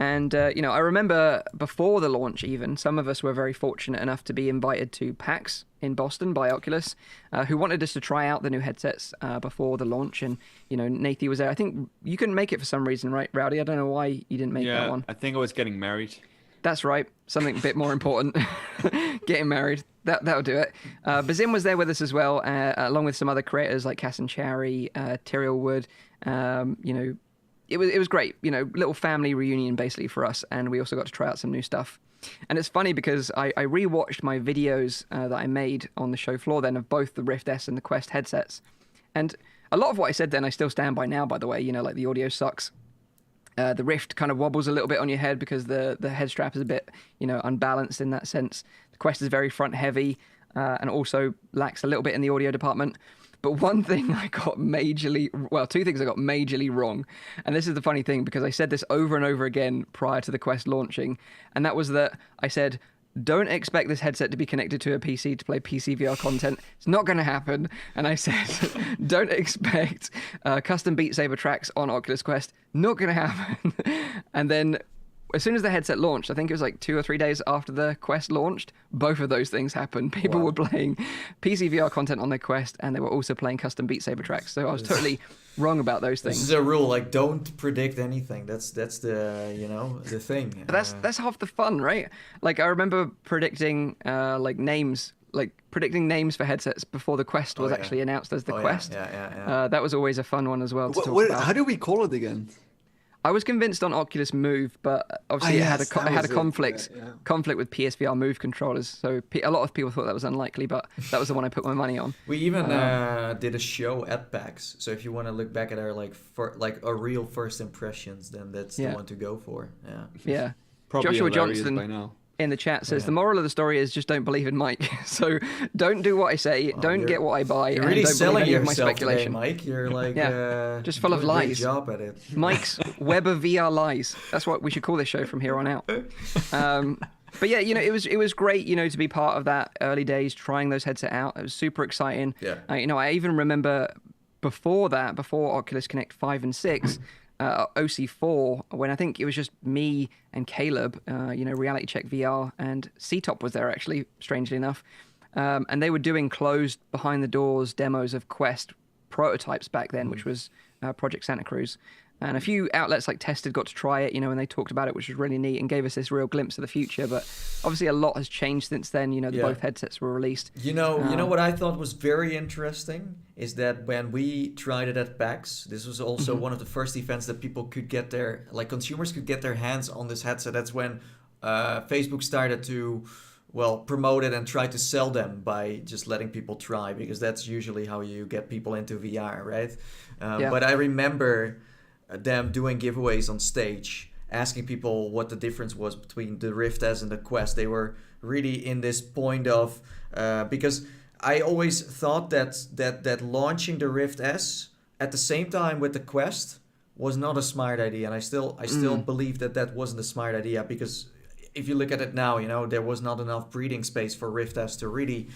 And, I remember before the launch even, some of us were very fortunate enough to be invited to PAX in Boston by Oculus, who wanted us to try out the new headsets before the launch. And, Nathy was there. I think you couldn't make it for some reason, right, Rowdy? I don't know why you didn't make that one.
I think I was getting married.
That's right. Something a bit more important. Getting married. That'll do it. Bazim was there with us as well, along with some other creators like Cass and Chowry, Tyriel Wood. It was great. Little family reunion basically for us, and we also got to try out some new stuff. And it's funny because I rewatched my videos that I made on the show floor then of both the Rift S and the Quest headsets, and a lot of what I said then I still stand by now. By the way, like the audio sucks. The Rift kind of wobbles a little bit on your head because the head strap is a bit, unbalanced in that sense. The Quest is very front heavy and also lacks a little bit in the audio department. But one thing I got two things I got majorly wrong. And this is the funny thing because I said this over and over again prior to the Quest launching. And that was that I said, don't expect this headset to be connected to a PC to play PCVR content. It's not going to happen. And I said, don't expect custom Beat Saber tracks on Oculus Quest. Not going to happen. And then as soon as the headset launched, I think it was like 2 or 3 days after the Quest launched, both of those things happened. People were playing PCVR content on their Quest, and they were also playing custom Beat Saber tracks. So I was totally wrong about those things.
This is a rule, like don't predict anything. That's the the thing.
But that's half the fun, right? Like I remember predicting names for headsets before the Quest was actually announced as the Quest.
Yeah.
That was always a fun one as well to talk about.
How do we call it again?
I was convinced on Oculus Move, but obviously it had a conflict with PSVR Move controllers. So a lot of people thought that was unlikely, but that was the one I put my money on.
We even did a show at PAX. So if you want to look back at our our real first impressions, then that's the one to go for.
Yeah.
Probably
Joshua
hilarious
Johnston
by now.
In the chat says the moral of the story is just don't believe in Mike. So don't do what I say, don't get what I buy,
you're
and
really
don't
selling
believe any of my
yourself
speculation.
today, Mike. You're like
just full of
doing a great
lies.
job at it.
Mike's web of VR lies. That's what we should call this show from here on out. But yeah, it was great, to be part of that early days, trying those headset out. It was super exciting.
Yeah.
I even remember before Oculus Connect 5 and 6. OC4, when I think it was just me and Caleb, Reality Check VR, and C-Top was there actually, strangely enough. And they were doing closed behind the doors demos of Quest prototypes back then, which was Project Santa Cruz. And a few outlets like Tested got to try it, and they talked about it, which was really neat and gave us this real glimpse of the future. But obviously a lot has changed since then. Both headsets were released.
You know what I thought was very interesting is that when we tried it at PAX, this was also one of the first events that people could get consumers could get their hands on this headset. That's when Facebook started to promote it and try to sell them by just letting people try, because that's usually how you get people into VR, right? But I remember them doing giveaways on stage, asking people what the difference was between the Rift S and the Quest. They were really in this point of because I always thought that launching the Rift S at the same time with the Quest was not a smart idea, and I still believe that wasn't a smart idea, because if you look at it now, there was not enough breathing space for Rift S to really,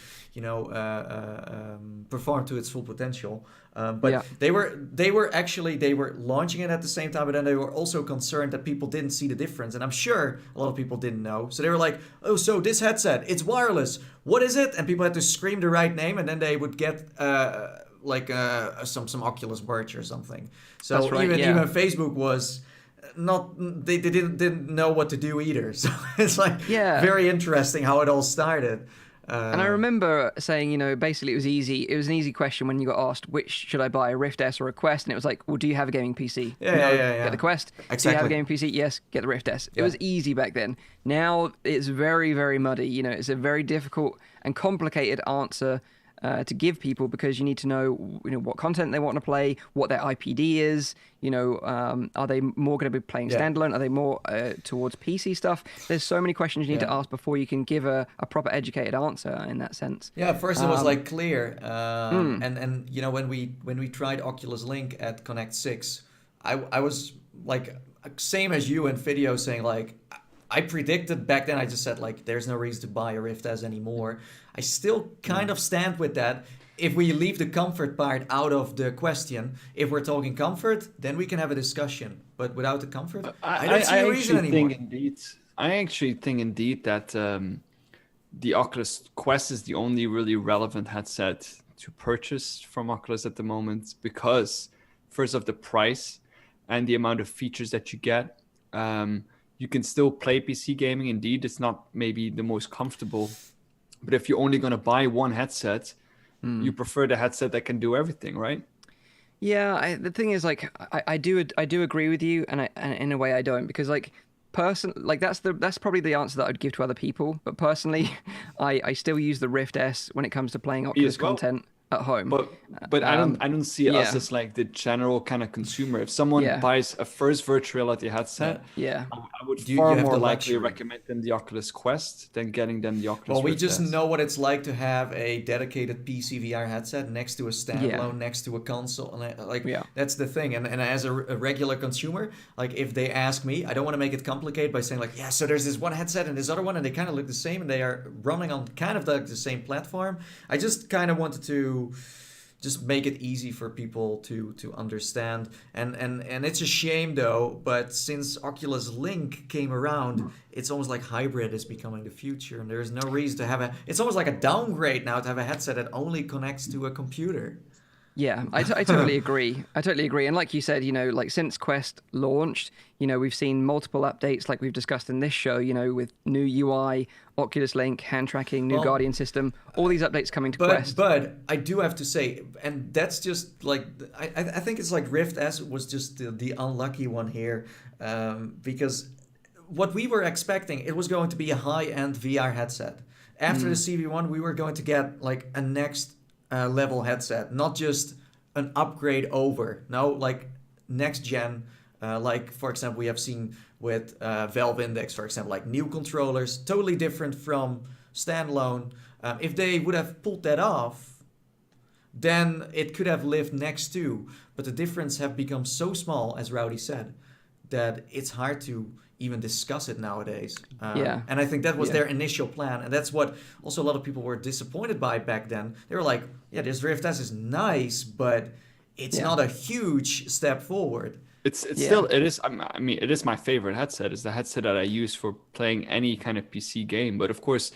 perform to its full potential. They were launching it at the same time, but then they were also concerned that people didn't see the difference, and I'm sure a lot of people didn't know. So they were like, "Oh, so this headset, it's wireless. What is it?" And people had to scream the right name, and then they would get some Oculus merch or something. So
That's right,
even Facebook was not, they didn't know what to do either. So it's very interesting how it all started.
And I remember saying, basically it was easy. It was an easy question when you got asked, which should I buy, a Rift S or a Quest? And it was like, well, do you have a gaming PC?
Yeah.
Get the Quest.
Exactly.
Do you have a gaming PC? Yes, get the Rift S. It was easy back then. Now it's very, very muddy. It's a very difficult and complicated answer to give people, because you need to know, what content they want to play, what their IPD is. Are they more going to be playing standalone? Are they more towards PC stuff? There's so many questions you need to ask before you can give a proper educated answer in that sense.
Yeah, at first it was clear, and when we tried Oculus Link at Connect 6, I was same as you and video saying I predicted back then, I just said there's no reason to buy a Rift S anymore. I still kind of stand with that. if we leave the comfort part out of the question, if we're talking comfort, then we can have a discussion. But without the comfort, I don't see a reason anymore.
I actually think indeed that the Oculus Quest is the only really relevant headset to purchase from Oculus at the moment because, first of the price and the amount of features that you get. You can still play PC gaming. Indeed, it's not maybe the most comfortable, but if you're only going to buy one headset, you prefer the headset that can do everything, right?
Yeah, the thing is, like, I do agree with you, and in a way I don't, because like that's probably the answer that I'd give to other people. But personally, I still use the Rift S when it comes to playing Oculus content at home.
But I don't see us as like the general kind of consumer. If someone buys a first virtual reality headset, I would far more likely recommend them the Oculus Quest than getting them the Oculus Rift.
Well, we just know what it's like to have a dedicated PSVR headset next to a standalone, next to a console, and that's the thing. And as a regular consumer, like if they ask me, I don't want to make it complicated by saying like, so there's this one headset and this other one, and they kind of look the same, and they are running on kind of the same platform. I just kind of wanted to just make it easy for people to understand, and it's a shame though, but since Oculus Link came around, it's almost like hybrid is becoming the future, and there's no reason to have it's almost like a downgrade now to have a headset that only connects to a computer.
Yeah, I totally agree. And like you said, like since Quest launched, we've seen multiple updates like we've discussed in this show, with new UI, Oculus Link, hand tracking, new Guardian system, all these updates coming to Quest.
But I do have to say, and that's just like, I think it's like Rift S was just the unlucky one here, because what we were expecting, it was going to be a high-end VR headset. After the CV1, we were going to get like a next level headset, not just an upgrade over. No, like next gen, like for example we have seen with Valve Index, for example, like new controllers, totally different from standalone. If they would have pulled that off, then it could have lived next to, but the difference have become so small, as Rowdy said, that it's hard to even discuss it nowadays. And I think that was their initial plan, and that's what also a lot of people were disappointed by back then. They were like, this Rift S is nice, but it's not a huge step forward.
It is. I mean, it is my favorite headset. It's the headset that I use for playing any kind of PC game. But of course,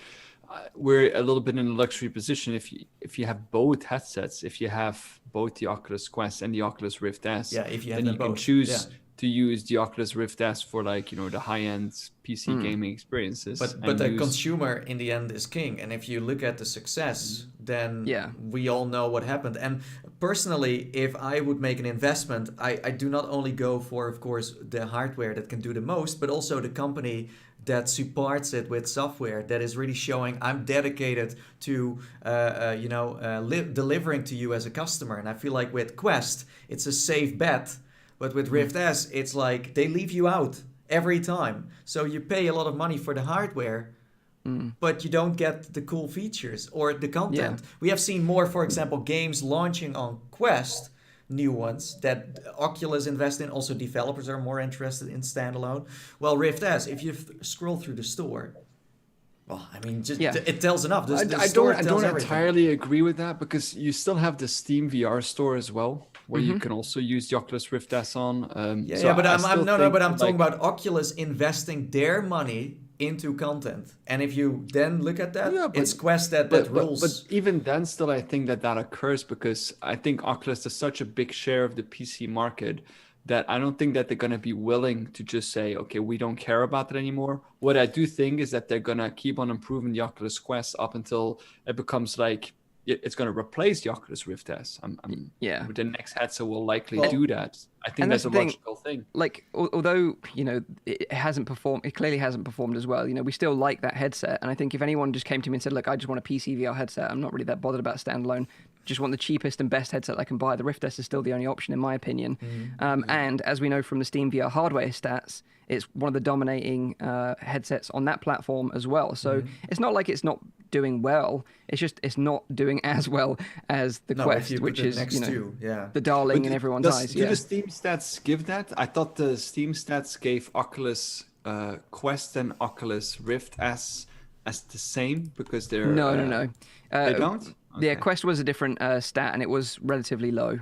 we're a little bit in a luxury position if you have both headsets. If you have both the Oculus Quest and the Oculus Rift S,
if you have
then you can
both.
choose to use the Oculus Rift S for like the high-end PC gaming experiences.
But the consumer in the end is king, and if you look at the success, then we all know what happened. And personally, if I would make an investment, I do not only go for, of course, the hardware that can do the most, but also the company that supports it with software that is really showing I'm dedicated to delivering to you as a customer. And I feel like with Quest, it's a safe bet. But with Rift S, it's like they leave you out every time. So you pay a lot of money for the hardware, but you don't get the cool features or the content. We have seen more, for example, games launching on Quest, new ones that Oculus invest in. Also, developers are more interested in standalone. Well, Rift S, if you scroll through the store, well, I mean, it tells enough.
I don't entirely agree with that, because you still have the Steam VR store as well, where you can also use the Oculus Rift S on.
But I'm talking about Oculus investing their money into content, and if you then look at that, it's Quest that rules.
But even then, still, I think that occurs because I think Oculus is such a big share of the PC market that I don't think that they're going to be willing to just say, okay, we don't care about it anymore. What I do think is that they're going to keep on improving the Oculus Quest up until it becomes like it's going to replace the Oculus Rift S. The next headset will likely do that. I think that's a logical thing.
Like, although it clearly hasn't performed as well. We still like that headset, and I think if anyone just came to me and said, "Look, I just want a PC VR headset. I'm not really that bothered about standalone. Just want the cheapest and best headset I can buy." The Rift S is still the only option, in my opinion. And as we know from the Steam VR hardware stats, it's one of the dominating headsets on that platform as well. So it's not like it's not doing well. It's just it's not doing as well as the Quest, which is the darling in everyone's eyes.
Do the Steam stats give that? I thought the Steam stats gave Oculus Quest and Oculus Rift as the same, because they're
no.
They don't?
Yeah, Quest was a different stat, and it was relatively low.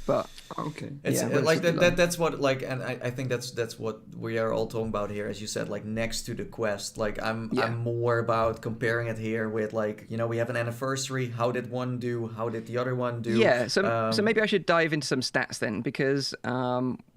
But
okay,
it's
yeah,
like that's what like, and I think that's what we are all talking about here, as you said, like next to the Quest. Like I'm more about comparing it here with, like, you know, we have an anniversary. How did one do? How did the other one do?
Yeah, so maybe I should dive into some stats then, because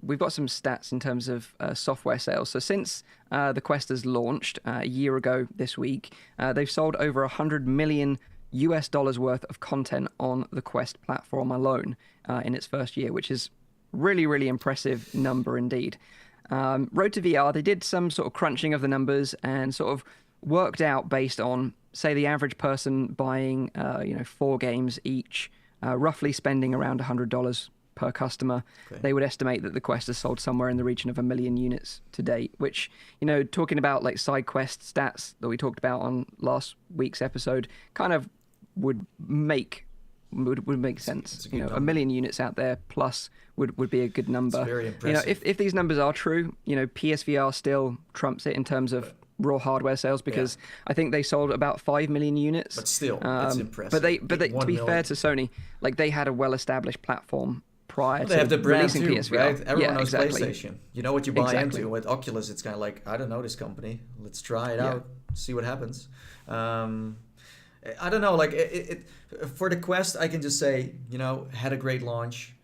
we've got some stats in terms of software sales. So since the Quest has launched a year ago this week, they've sold over $100 million worth of content on the Quest platform alone in its first year, which is really, really impressive number indeed. Road to VR, they did some sort of crunching of the numbers and sort of worked out based on, say, the average person buying 4 games each, roughly spending around $100 per customer. Okay. They would estimate that the Quest has sold somewhere in the region of 1 million units to date, which, you know, talking about like side quest stats that we talked about on last week's episode, kind of would make sense. You know, number. 1 million units out there plus would be a good number.
It's very impressive.
You know, if these numbers are true, you know, PSVR still trumps it in terms of raw hardware sales, because I think they sold about 5 million units.
But still, that's impressive.
But they to be fair to Sony, like, they had a well-established platform prior
they have the
to
brand
releasing
too,
PSVR.
right? Everyone knows
exactly.
PlayStation. You know what you buy into. With Oculus, it's kind of like, I don't know this company. Let's try it out, see what happens. I don't know, like it for the Quest, I can just say, you know, had a great launch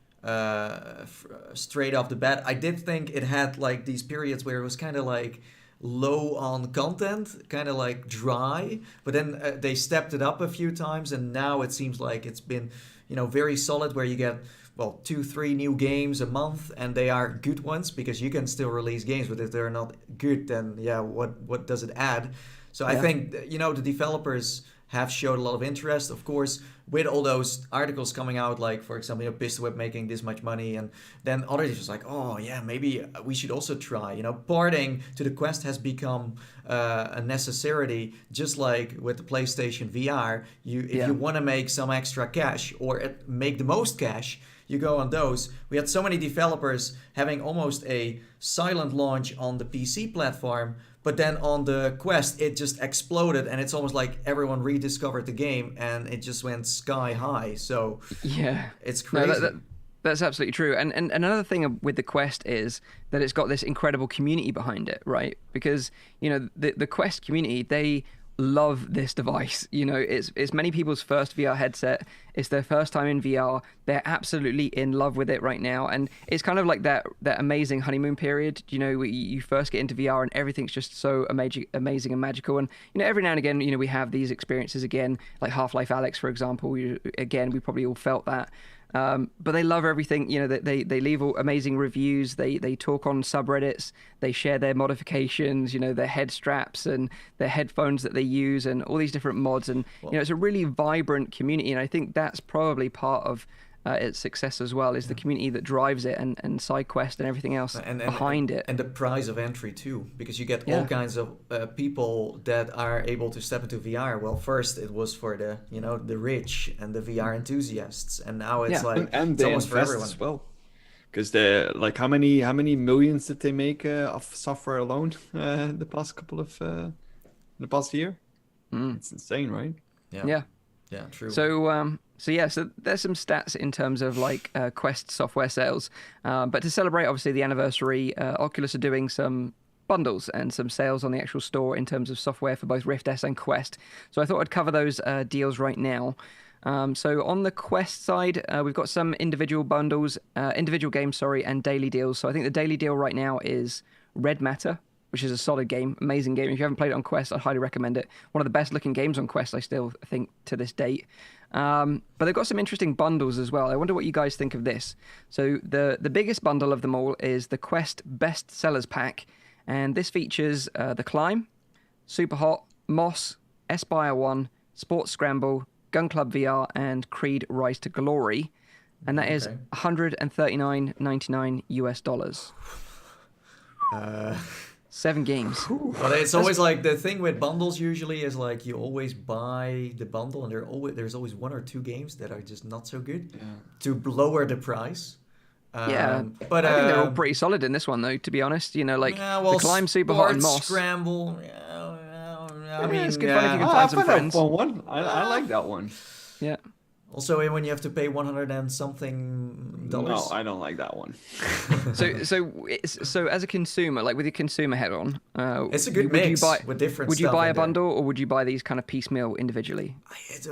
straight off the bat. I did think it had like these periods where it was kind of like low on content, kind of like dry, but then they stepped it up a few times, and now it seems like it's been, you know, very solid, where you get 2-3 new games a month, and they are good ones, because you can still release games, but if they're not good, then what does it add? So I think, you know, the developers have showed a lot of interest, of course, with all those articles coming out, like, for example, you know, Pistolwhip making this much money, and then others just like, oh yeah, maybe we should also try. You know, porting to the Quest has become a necessity, just like with the PlayStation VR. If you want to make some extra cash or make the most cash, you go on those. We had so many developers having almost a silent launch on the PC platform, but then on the Quest, it just exploded, and it's almost like everyone rediscovered the game, and it just went sky high. So it's crazy.
No, that's absolutely true. And another thing with the Quest is that it's got this incredible community behind it, right? Because, you know, the Quest community, they love this device. You know, it's many people's first VR headset. It's their first time in VR. They're absolutely in love with it right now, and it's kind of like that amazing honeymoon period. You know, you first get into VR and everything's just so amazing and magical. And, you know, every now and again, you know, we have these experiences again, like Half-Life Alyx, for example. We probably all felt that. But they love everything. You know, they leave amazing reviews. They talk on subreddits. They share their modifications, you know, their head straps and their headphones that they use, and all these different mods. And, you know, it's a really vibrant community. And I think that's probably part of its success as well, is the community that drives it, and SideQuest and everything else behind it.
And the price of entry too, because you get all kinds of people that are able to step into VR. Well, first it was for the, you know, the rich and the VR enthusiasts, and now it's like
and
it's almost for everyone
as well. Because they're like, how many millions did they make of software alone the past year? It's insane, right?
Yeah, true.
So there's some stats in terms of like Quest software sales. But to celebrate, obviously, the anniversary, Oculus are doing some bundles and some sales on the actual store in terms of software for both Rift S and Quest. So I thought I'd cover those deals right now. So on the Quest side, we've got some individual bundles, individual games, and daily deals. So I think the daily deal right now is Red Matter, which is a solid game, amazing game. If you haven't played it on Quest, I'd highly recommend it. One of the best looking games on Quest, I still think, to this date. But they've got some interesting bundles as well. I wonder what you guys think of this. So the biggest bundle of them all is the Quest Bestsellers pack. And this features The Climb, Super Hot, Moss, Aspire 1, Sports Scramble, Gun Club VR, and Creed Rise to Glory. And that is $139.99 US. 7 games.
But it's always like the thing with bundles usually is like you always buy the bundle, and there's always 1 or 2 games that are just not so good to lower the price.
But I think they're all pretty solid in this one, though, to be honest. You know, like The Climb, Super Hot, and Moss.
Scramble.
I mean, it's good fun if you can find some friends.
One. I like that one.
Yeah.
Also, when you have to pay 100 and something dollars.
No, I don't like that one.
So as a consumer, like with your consumer head on,
it's a good mix with different
Would you
stuff
buy
in
a
there.
bundle, or would you buy these kind of piecemeal individually?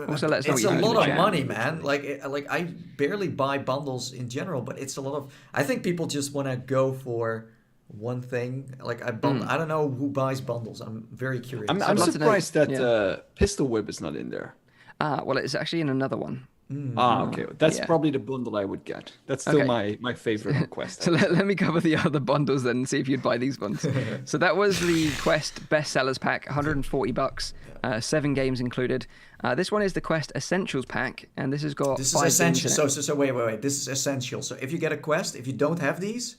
Also, let us know
It's
what
a
you think in
lot
the
of
chat.
money, man. Like I barely buy bundles in general, but it's a lot of. I think people just want to go for one thing. Like I don't know who buys bundles. I'm very curious.
I'm
love to know-
surprised that
yeah.
Pistol Whip is not in there.
Well, it's actually in another one.
Okay. That's
Yeah.
probably the bundle I would get. That's still my favorite on Quest.
So let me cover the other bundles then and see if you'd buy these ones. So that was the Quest Bestsellers pack, $140, 7 games included. This one is the Quest Essentials pack, and this has got
This is
5
essential.
games in it.
So wait. This is essential. So if you get a Quest, if you don't have these,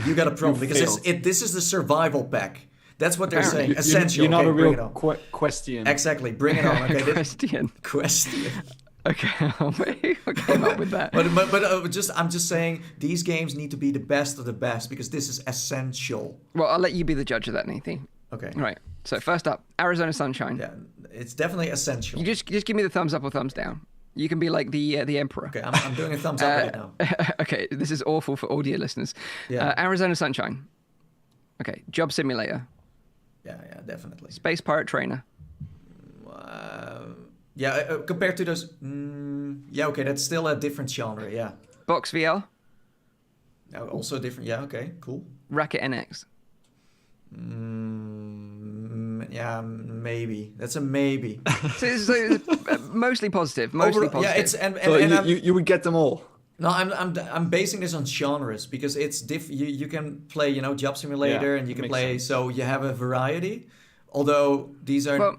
you got a problem because
failed.
this is the survival pack. That's what they're
Apparently.
saying. Essential.
You're not
okay,
a
bring it
real
on.
Questian.
Exactly. Bring it on. Okay.
Question.
Question.
Okay, I came up with that.
But I'm just saying these games need to be the best of the best because this is essential.
Well, I'll let you be the judge of that, Nathan.
Okay.
Right. So first up, Arizona Sunshine.
Yeah, it's definitely essential.
You just give me the thumbs up or thumbs down. You can be like the emperor.
Okay, I'm doing a thumbs up right now.
Okay, this is awful for audio listeners.
Yeah.
Arizona Sunshine. Okay, Job Simulator.
Yeah, definitely.
Space Pirate Trainer.
Compared to those, okay, that's still a different genre. Yeah,
Box VR.
Also different. Yeah, okay, cool.
Racket NX.
Yeah, maybe. That's a maybe.
So it's mostly positive. Mostly positive.
Yeah, it's and
So
I'm-
you would get them all.
No, I'm basing this on genres because it's you can play, Job Simulator
Yeah,
and you can
makes
play,
sense.
so you have a variety. Although these are,
Well-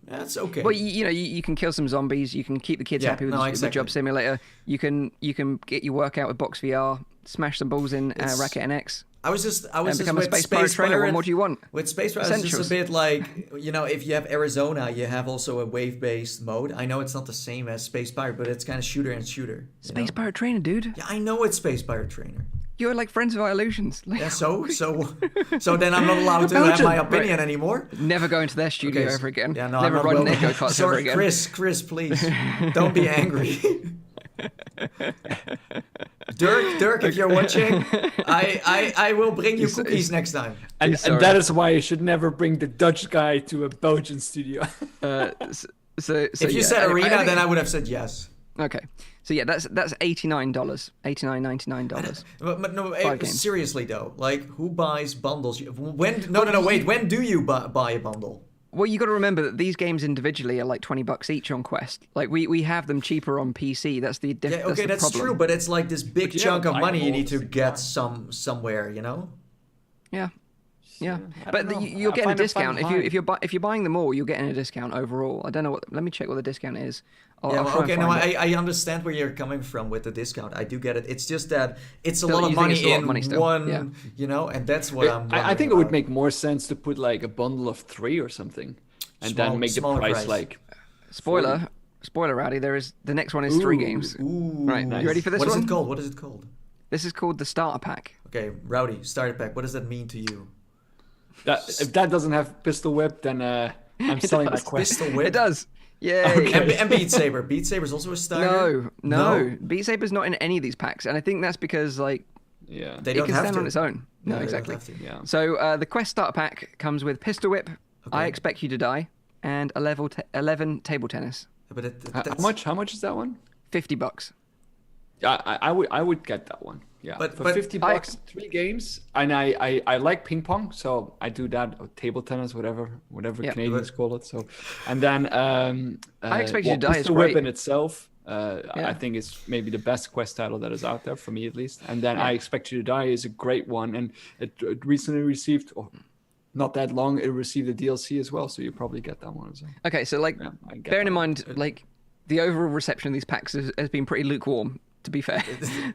that's okay.
Well, you can kill some zombies. You can keep the kids
Yeah,
happy with,
no,
with
exactly.
Job Simulator. You can get your workout with Box VR. Smash some balls in Racket NX.
I was just
And become a
with
Space Pirate Trainer. What more do you want?
With Space Pirate, it's just
Essentials.
a bit like, if you have Arizona, you have also a wave-based mode. I know it's not the same as Space Pirate, but it's kind of shooter and shooter. you
Space
know?
Pirate Trainer, dude.
Yeah, I know it's Space Pirate Trainer.
You're like Friends of Our Illusions. Like,
Yeah, so then I'm not allowed to have
Belgium.
my opinion anymore.
never go into their studio
Okay,
ever again.
Yeah, no,
never
I'm not
run in
well-
their go-karts ever
Sorry,
again.
Chris, please, don't be angry. Dirk, if you're watching, I will bring you cookies next time.
And
Sorry.
that is why you should never bring the Dutch guy to a Belgian studio.
So
If you
yeah,
said
anyway,
arena,
think-
then I would have said yes.
Okay. So yeah, that's $89, $89.99.
But no,
5 games.
seriously though, like who buys bundles? Wait, when do you buy a bundle?
Well, you got to remember that these games individually are like $20 each on Quest. Like we have them cheaper on PC. That's the
Yeah,
that's
okay,
the
that's
problem.
true, but it's like this big
But you
chunk
have
of money you need to
eyeballs,
get
yeah.
somewhere,
Yeah. Yeah,
I
but
don't know.
you're
I
getting a
find it
discount
high.
if you're buying them all. You're getting a discount overall. I don't know what. Let me check what the discount is. I'll
Yeah,
try
well,
and
okay, no,
find it.
I understand where you're coming from with the discount. I do get it. It's just that it's a
Still,
lot of
you think
money
it's a lot of
in
money still,
one,
yeah.
and that's what I'm.
I
wondering
think it would
about.
make more sense to put like a bundle of 3 or something, and then make the
smaller
price like.
Spoiler, Rowdy. The next one is 3 games.
Ooh,
Right, you ready for this
What is
one?
it called? What is it called?
This is called the starter pack.
Okay, Rowdy, starter pack. What does that mean to you?
If that doesn't have Pistol Whip, then I'm selling my
does.
Quest.
Pistol whip.
It does. Yay.
Okay.
And Beat Saber. Beat Saber's also a starter.
No. Beat Saber's not in any of these packs, and I think that's because like
Yeah.
They
it
don't
can
have
stand
to.
on its own. No,
they don't
exactly.
have to.
Yeah.
So the Quest starter pack comes with Pistol Whip, I
Okay.
Expect You to Die, and 11 table tennis.
But
How much? How much is that one?
$50.
I would get that one. Yeah.
But-
for
but
$50, 3 games, and I like ping pong, so I do that, or table tennis, whatever
Yeah.
Canadians call it. So, and then
I Expect You to Die is
Pistol Whip
great.
in itself.
Yeah.
I think it's maybe the best Quest title that is out there for me, at least. And then I Expect You to Die is a great one, and it recently received, or not that long, it received a DLC as well. So you probably get that one as well.
Okay, so like
Yeah, I get
bearing in
that.
mind like the overall reception of these packs has been pretty lukewarm, to be fair.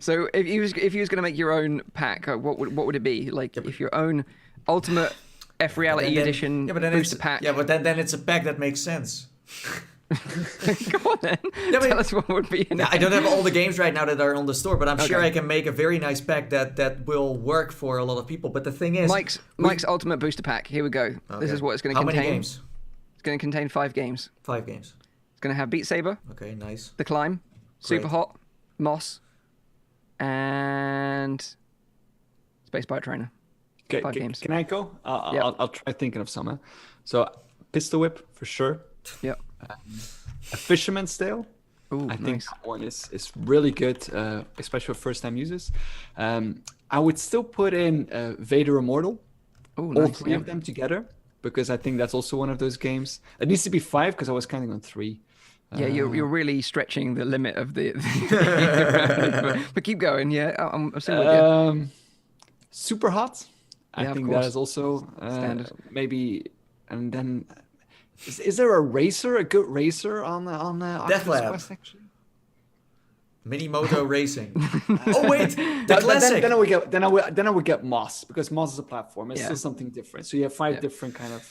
So if you was going to make your own pack, what would it be? Like if your own ultimate FReality edition booster pack.
Yeah, but then it's a pack that makes sense.
Come on then.
Yeah, but-
Tell us what would be in
Yeah,
it.
I don't have all the games right now that are on the store, but I'm sure
Okay.
I can make a very nice pack that will work for a lot of people. But the thing is,
Mike's ultimate booster pack. Here we go. This
Okay.
is what it's going to
How
contain.
many games?
It's going to contain 5 games.
5 games.
It's going to have Beat Saber,
Okay, nice.
The Climb, Super
Great.
Hot, Moss, and Space Pirate Trainer. 5 games.
Can I go?
Yeah.
I'll try thinking of some. So, Pistol Whip for sure.
Yep.
A Fisherman's Tale.
Ooh,
I think
nice.
that one is really good, especially for first-time users. I would still put in Vader Immortal,
Ooh,
all
nice.
3 of them together, because I think that's also one of those games. It needs to be 5 because I was counting on 3.
Yeah, you're really stretching the limit of the but keep going. Yeah, I'm still with you.
Super Hot. I
Yeah, of
think that
course.
is also
Standard.
maybe. And then, is there a good racer on the Oculus
Lab.
Quest actually?
Minimoto Racing. Oh wait, the
But
classic.
then I would get Moss, because Moss is a platform. It's
Yeah.
still something different. So you have 5
Yeah.
different kind of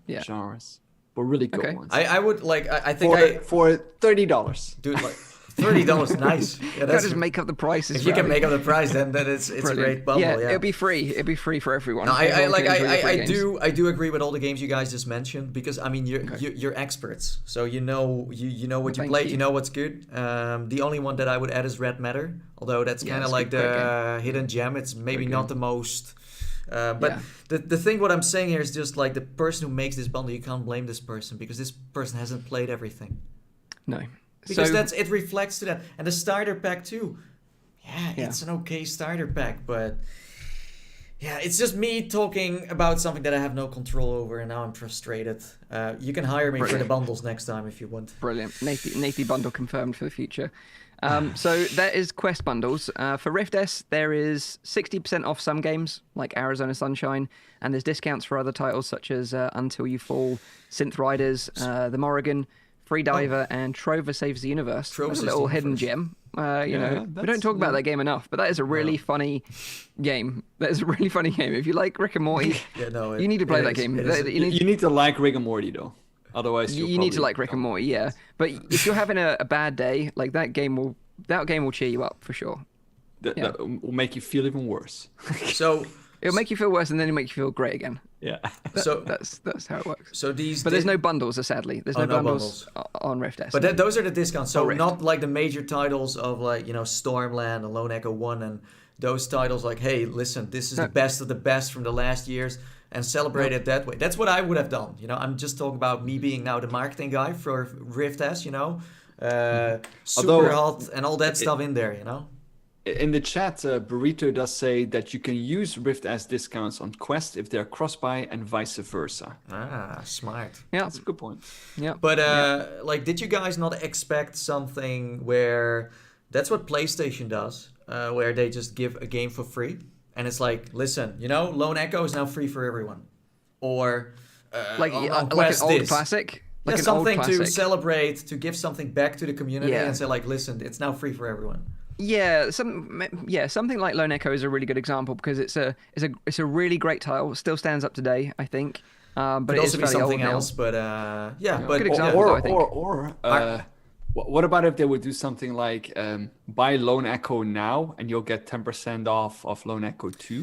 Yeah.
genres, but really good
Okay.
ones.
I would like. I think
for $30.
dude like $30. Nice. Yeah,
You gotta
that's
just make up the prices.
if you can
Rowdy.
make up the price, then it's a
Brilliant.
great bundle. Yeah,
it'll be free. It'll be free for everyone.
No,
Everyone can enjoy the free games.
I do agree with all the games you guys just mentioned, because I mean you're experts, so you know what you
Thank
played,
you.
you know what's good. The only one that I would add is Red Matter, although that's
Yeah,
kind of
it's
like
a great
the hidden gem. It's maybe
Great
not
game.
the most. But the thing what I'm saying here is just like the person who makes this bundle, you can't blame this person, because this person hasn't played everything.
No.
Because
So
it reflects to that. And the starter pack too. Yeah,
Yeah.
it's an okay starter pack, but yeah, it's just me talking about something that I have no control over, and now I'm frustrated. You can hire me for the
Brilliant.
bundles next time if you want.
brilliant. Nathy bundle confirmed for the future. So that is Quest bundles. For Rift S, there is 60% off some games like Arizona Sunshine, and there's discounts for other titles such as Until You Fall, Synth Riders, The Morrigan, Freediver, and Trover Saves the Universe.
Trover
That's a
Saves the
little hidden
Universe.
gem. You know, we don't talk about that game enough, but that is a really funny game. That is a really funny game. If you like Rick and Morty,
Yeah, no,
you need to play that game.
You need to like Rick and Morty though, otherwise
You need to like Rick and Morty, yeah. But if you're having a bad day, like that game will cheer you up for sure.
That will make you feel even worse.
So
It'll make you feel worse, and then it'll make you feel great again.
Yeah.
so
That's how it works.
so these
But there's no bundles, sadly. There's no
no
bundles on Rift S.
But those are the discounts. So
Rift.
not like the major titles of like, Stormland and Lone Echo 1 and those titles like, hey, listen, this is the best of the best from the last years, and celebrate it that way. That's what I would have done. I'm just talking about me being now the marketing guy for Rift S, super
Although,
hot and all that stuff in there,
In the chat, Burrito does say that you can use Rift as discounts on Quest if they're cross-buy and vice versa.
Ah, smart.
Yeah,
That's a good point.
yeah.
But like, did you guys not expect something where that's what PlayStation does, where they just give a game for free, and it's like, listen, Lone Echo is now free for everyone, or
like
on
an
Quest
old
this.
classic. Like
Yeah,
an old
something to
classic.
celebrate, to give something back to the community,
Yeah.
and say like, listen, it's now free for everyone.
Yeah, something like Lone Echo is a really good example because it's a really great title. It still stands up today, I think. But
Could
it
also
is
be
fairly
something
old now.
else, but but
Good example. though, I think.
What about if they would do something like buy Lone Echo now and you'll get 10% off of Lone Echo 2?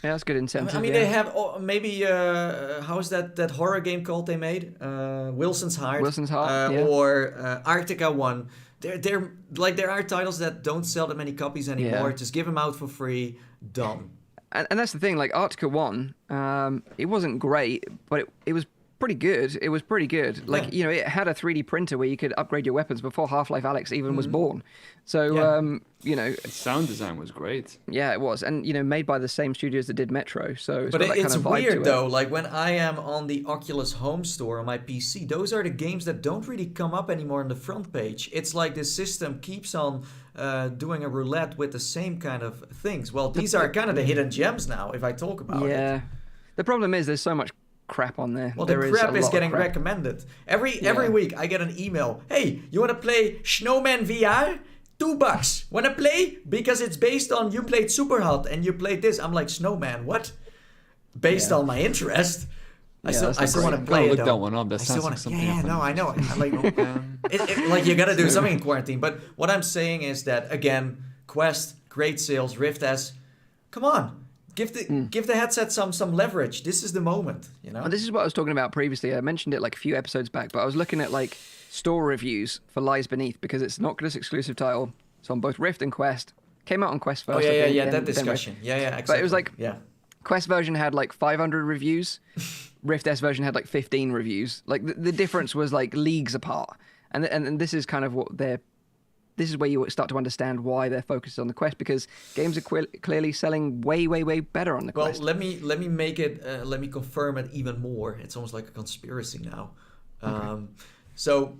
Yeah, that's good incentive.
I mean,
yeah.
they have maybe how's that horror game called they made? Wilson's Heart.
Wilson's Heart, yeah.
Or Arctica 1. They're like, there are titles that don't sell that many copies anymore.
Yeah.
Just give them out for free. Done.
And that's the thing. Like Arctica 1, it wasn't great, but it was pretty good. It was pretty good. Like it had a 3D printer where you could upgrade your weapons before Half-Life Alyx even was born. So
Its sound design was great.
yeah, it was, and made by the same studios that did Metro. So
But
got that
it's
kind of vibe to
weird
it.
though. Like when I am on the Oculus Home Store on my PC, those are the games that don't really come up anymore on the front page. It's like the system keeps on doing a roulette with the same kind of things. Well, these are kind of the hidden gems now, if I talk about it.
Yeah, the problem is there's so much crap on there.
Well,
There
the
a
crap
lot
is
of
getting
crap.
recommended. Every week I get an email. Hey, you want to play Snowman VR? $2. Want to play? Because it's based on you played Super Hot and you played this. I'm like, Snowman, what? Based on my interest. I still want to play it.
Look
though.
that one up. That
I still
sounds
want
like
to.
something.
Yeah,
fun.
no, I know. Like you got to do something in quarantine. But what I'm saying is that again, Quest, great sales, Rift S. Come on, Give the headset some leverage. This is the moment, you know.
Well, this is what I was talking about previously. I mentioned it like a few episodes back, but I was looking at like store reviews for Lies Beneath because it's an Oculus exclusive title. It's on both Rift and Quest. Came out on Quest first.
Oh yeah,
then
that discussion. Yeah, exactly.
But it was like
yeah.
Quest version had like 500 reviews. Rift S version had like 15 reviews. Like the difference was like leagues apart. And this is kind of what they're. This is where you start to understand why they're focused on the Quest, because games are clearly selling way better on the Quest.
Well, let me make it. Let me confirm it even more. It's almost like a conspiracy now. Okay. So,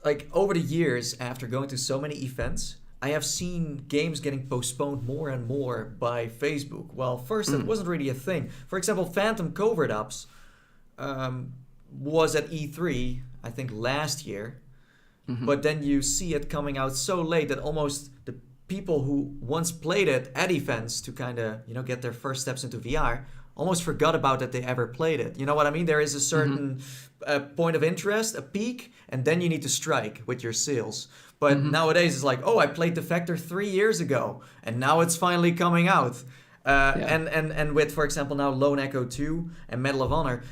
like over the years, after going to so many events, I have seen games getting postponed more and more by Facebook. Well, first that wasn't really a thing. For example, Phantom Covert Ops was at E3, I think last year. But then you see it coming out so late that almost the people who once played it at events to kind of, you know, get their first steps into VR almost forgot about that they ever played it. You know what I mean? There is a certain point of interest, a peak, and then you need to strike with your sales. But nowadays it's like, oh, I played The Factor 3 years ago, and now it's finally coming out. And with, for example, now Lone Echo 2 and Medal of Honor,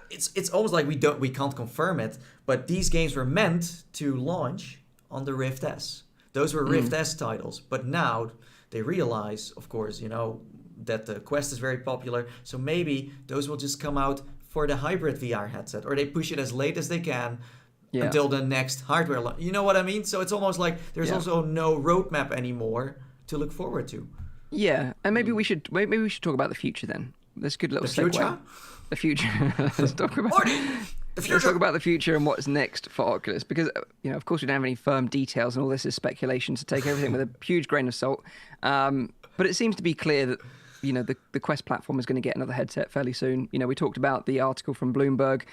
it's almost like we can't confirm it, but these games were meant to launch on the Rift S. Those were Rift S titles, but now they realize, of course, you know, that the Quest is very popular, so maybe those will just come out for the hybrid VR headset, or they push it as late as they can until the next hardware launch. You know what I mean? So it's almost like there's also no roadmap anymore to look forward to.
Yeah, and maybe we should talk about the future then. That's a good little segue.
Future?
The future. Let's talk about the future. Let's talk about the future and what's next for Oculus, because you know, of course, we don't have any firm details, and all this is speculation. So take everything with a huge grain of salt. But it seems to be clear that, you know, the Quest platform is going to get another headset fairly soon. You know, we talked about the article from Bloomberg,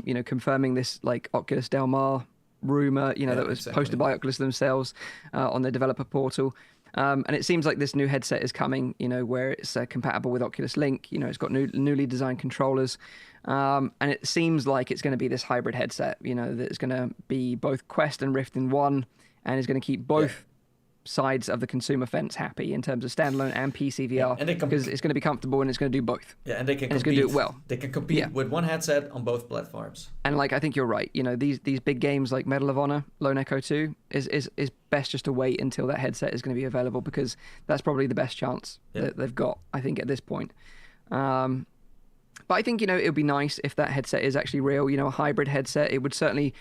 you know, confirming this like Oculus Del Mar rumor, you know, that was posted by Oculus themselves on their developer portal. And it seems like this new headset is coming, you know, where it's compatible with Oculus Link. You know, it's got newly designed controllers. And it seems like it's going to be this hybrid headset, you know, that's going to be both Quest and Rift in one, and is going to keep both sides of the consumer fence happy in terms of standalone and PCVR, because it's going to be comfortable and it's going to do both.
Yeah, and they can
it's going to do it well.
They can compete with one headset on both platforms.
And like, I think you're right. You know, these big games like Medal of Honor, Lone Echo 2 is best just to wait until that headset is going to be available, because that's probably the best chance that they've got, I think, at this point. But I think, you know, it would be nice if that headset is actually real, you know, a hybrid headset. It would certainly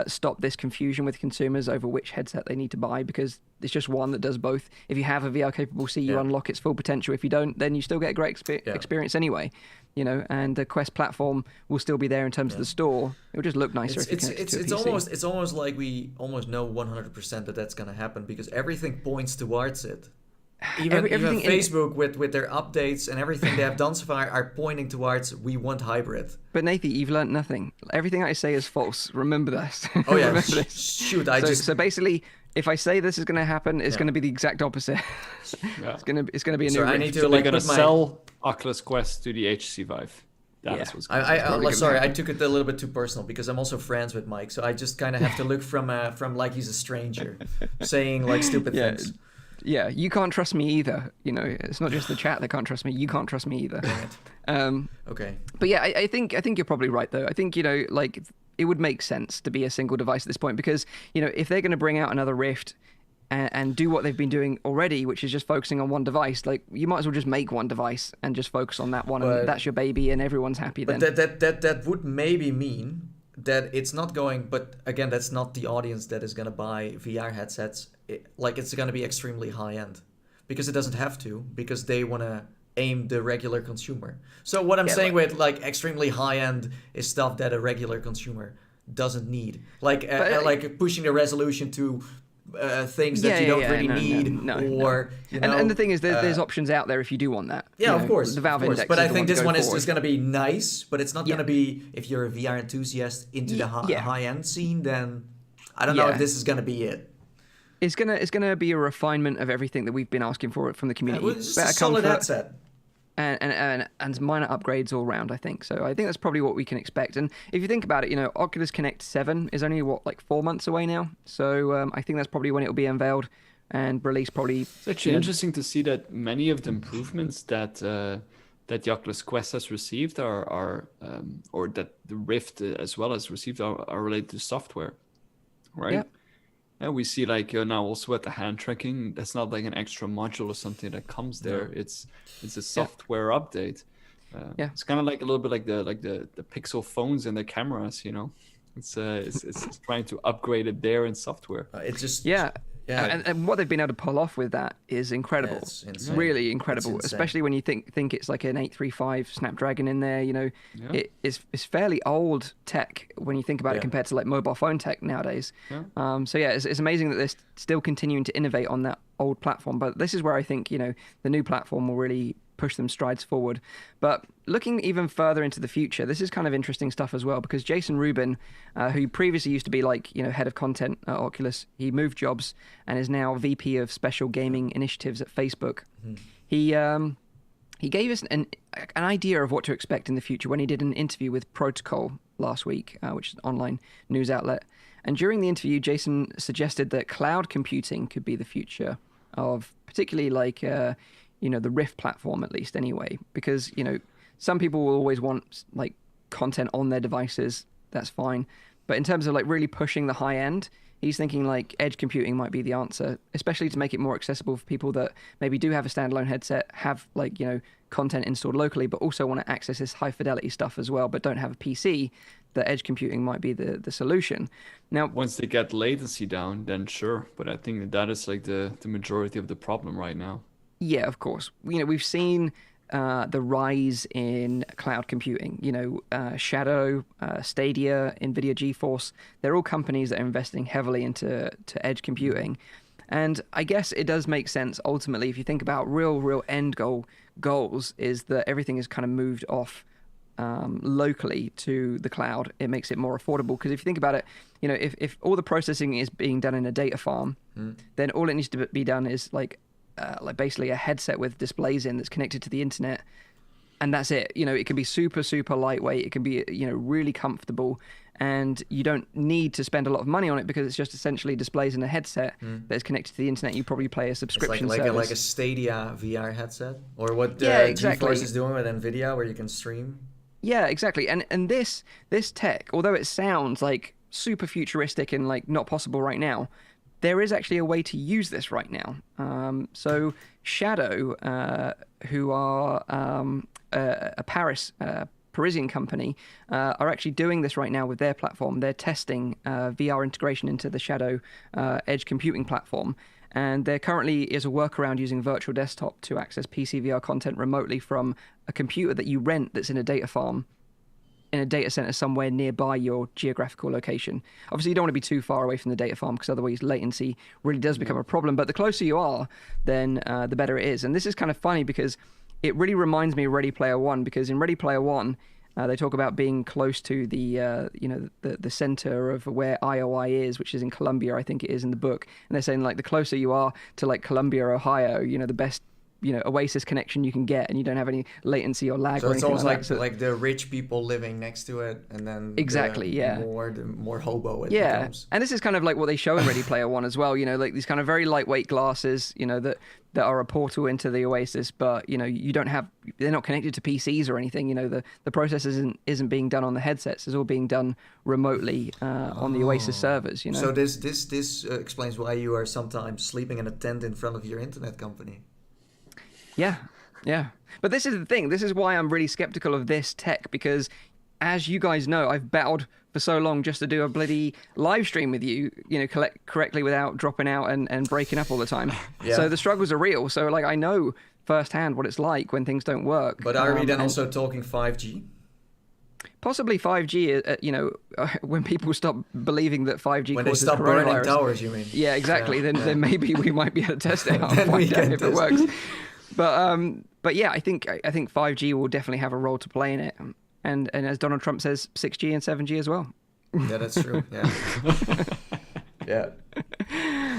stop this confusion with consumers over which headset they need to buy, because it's just one that does both. If you have a VR-capable C, you unlock its full potential. If you don't, then you still get a great experience anyway, you know, and the Quest platform will still be there in terms of the store. It will just look nicer if you connect it to a PC.
It's almost like we almost know 100% that that's going to happen, because everything points towards it. Even Facebook with their updates and everything they have done so far are pointing towards, we want hybrid.
But Nathan, you've learned nothing. Everything I say is false. Remember this.
Oh yeah, shoot!
So basically, if I say this is going to happen, it's going to be the exact opposite. It's going to be a new.
I need to
they're going to sell Oculus Quest to the HTC Vive. That's what's
sorry, I took it a little bit too personal, because I'm also friends with Mike, so I just kind of have to look from like he's a stranger, saying like stupid things.
Yeah, you can't trust me either. You know, it's not just the chat that can't trust me. You can't trust me either.
Okay.
But yeah, I think you're probably right though. I think, you know, like it would make sense to be a single device at this point, because, you know, if they're going to bring out another Rift and do what they've been doing already, which is just focusing on one device, like you might as well just make one device and just focus on that one, and that's your baby, and everyone's happy then.
But that would maybe mean that it's not going, but again, that's not the audience that is going to buy VR headsets. It's going to be extremely high end, because it doesn't have to, because they want to aim the regular consumer. So what I'm saying with like extremely high end is stuff that a regular consumer doesn't need, like pushing the resolution to things that you don't really need, you know,
and the thing is, there's options out there if you do want that.
Yeah,
of
course.
The Valve Index.
But I think this one is just going to be nice, but it's not going to be, if you're a VR enthusiast into the high end scene, then I don't know if this is going to be it.
It's gonna be a refinement of everything that we've been asking for from the community.
It's a solid headset.
And minor upgrades all around, I think. So I think that's probably what we can expect. And if you think about it, you know, Oculus Connect 7 is only, 4 months away now. So I think that's probably when it will be unveiled. and release probably.
It's actually interesting to see that many of the improvements that the Oculus Quest has received are or that the Rift as well has received are related to software, right?
Yeah.
And we see like now also at the hand tracking, that's not like an extra module or something that comes there.
No.
It's a software update. It's kind of like a little bit like the Pixel phones and the cameras, you know. It's trying to upgrade it there in software.
It's just
And what they've been able to pull off with that is incredible.
It's insane.
Really incredible,
It's insane.
especially when you think it's like an 835 Snapdragon in there. You know, it's fairly old tech when you think about it compared to like mobile phone tech nowadays.
Yeah.
So it's amazing that they're still continuing to innovate on that old platform. But this is where I think, you know, the new platform will really push them strides forward. But looking even further into the future, this is kind of interesting stuff as well, because Jason Rubin, who previously used to be like, you know, head of content at Oculus, he moved jobs and is now VP of special gaming initiatives at Facebook. He gave us an idea of what to expect in the future when he did an interview with Protocol last week, which is an online news outlet. And during the interview, Jason suggested that cloud computing could be the future of particularly like you know, the Rift platform, at least anyway, because, you know, some people will always want like content on their devices. That's fine. But in terms of like really pushing the high end, he's thinking like edge computing might be the answer, especially to make it more accessible for people that maybe do have a standalone headset, have like, you know, content installed locally, but also want to access this high fidelity stuff as well, but don't have a PC. The edge computing might be the solution. Now,
once they get latency down, then sure. But I think that is like the majority of the problem right now.
Yeah, of course. You know, we've seen the rise in cloud computing. You know, Shadow, Stadia, NVIDIA GeForce, they're all companies that are investing heavily into edge computing. And I guess it does make sense, ultimately, if you think about real end goals, is that everything is kind of moved off locally to the cloud. It makes it more affordable, because if you think about it, you know, if all the processing is being done in a data farm, then all it needs to be done is like basically a headset with displays in that's connected to the internet, and that's it. You know, it can be super lightweight, it can be, you know, really comfortable, and you don't need to spend a lot of money on it because it's just essentially displays in a headset that is connected to the internet. You probably pay a subscription
it's
service.
like a Stadia VR headset, or what
exactly.
GeForce is doing with NVIDIA, where you can stream.
Yeah, exactly. And this tech, although it sounds like super futuristic and like not possible right now, there is actually a way to use this right now. So Shadow, who are a Parisian company, are actually doing this right now with their platform. They're testing VR integration into the Shadow edge computing platform. And there currently is a workaround using virtual desktop to access PC VR content remotely from a computer that you rent that's in a data farm, in a data center somewhere nearby your geographical location. Obviously, you don't want to be too far away from the data farm, because otherwise latency really does become a problem. But the closer you are, then the better it is. And this is kind of funny because it really reminds me of Ready Player One, because in Ready Player One, they talk about being close to the the center of where IOI is, which is in Columbia, I think it is in the book. And they're saying like the closer you are to like Columbia, Ohio, you know, the best, you know, Oasis connection you can get, and you don't have any latency or lag.
So
or
it's
anything
almost
like
like
that. So
like the rich people living next to it, and then the more hobo it becomes.
And this is kind of like what they show in Ready Player One as well. You know, like these kind of very lightweight glasses, you know, that are a portal into the Oasis, but you know, they're not connected to PCs or anything. You know, the process isn't being done on the headsets. It's all being done remotely on the Oasis servers. You know.
So this explains why you are sometimes sleeping in a tent in front of your internet company.
Yeah. But this is the thing. This is why I'm really skeptical of this tech, because as you guys know, I've battled for so long just to do a bloody live stream with you, you know, correctly without dropping out and breaking up all the time.
Yeah.
So the struggles are real. So like I know firsthand what it's like when things don't work.
But are we then also talking 5G?
Possibly 5G, you know, when people stop believing that 5G
when they
causes
stop
coronavirus.
burning towers, you mean?
Yeah, exactly.
Yeah.
Then maybe we might be able to test it out and find out if it works. But yeah, I think 5G will definitely have a role to play in it, and as Donald Trump says, 6G and 7G as well.
Yeah, that's true. Yeah. Yeah.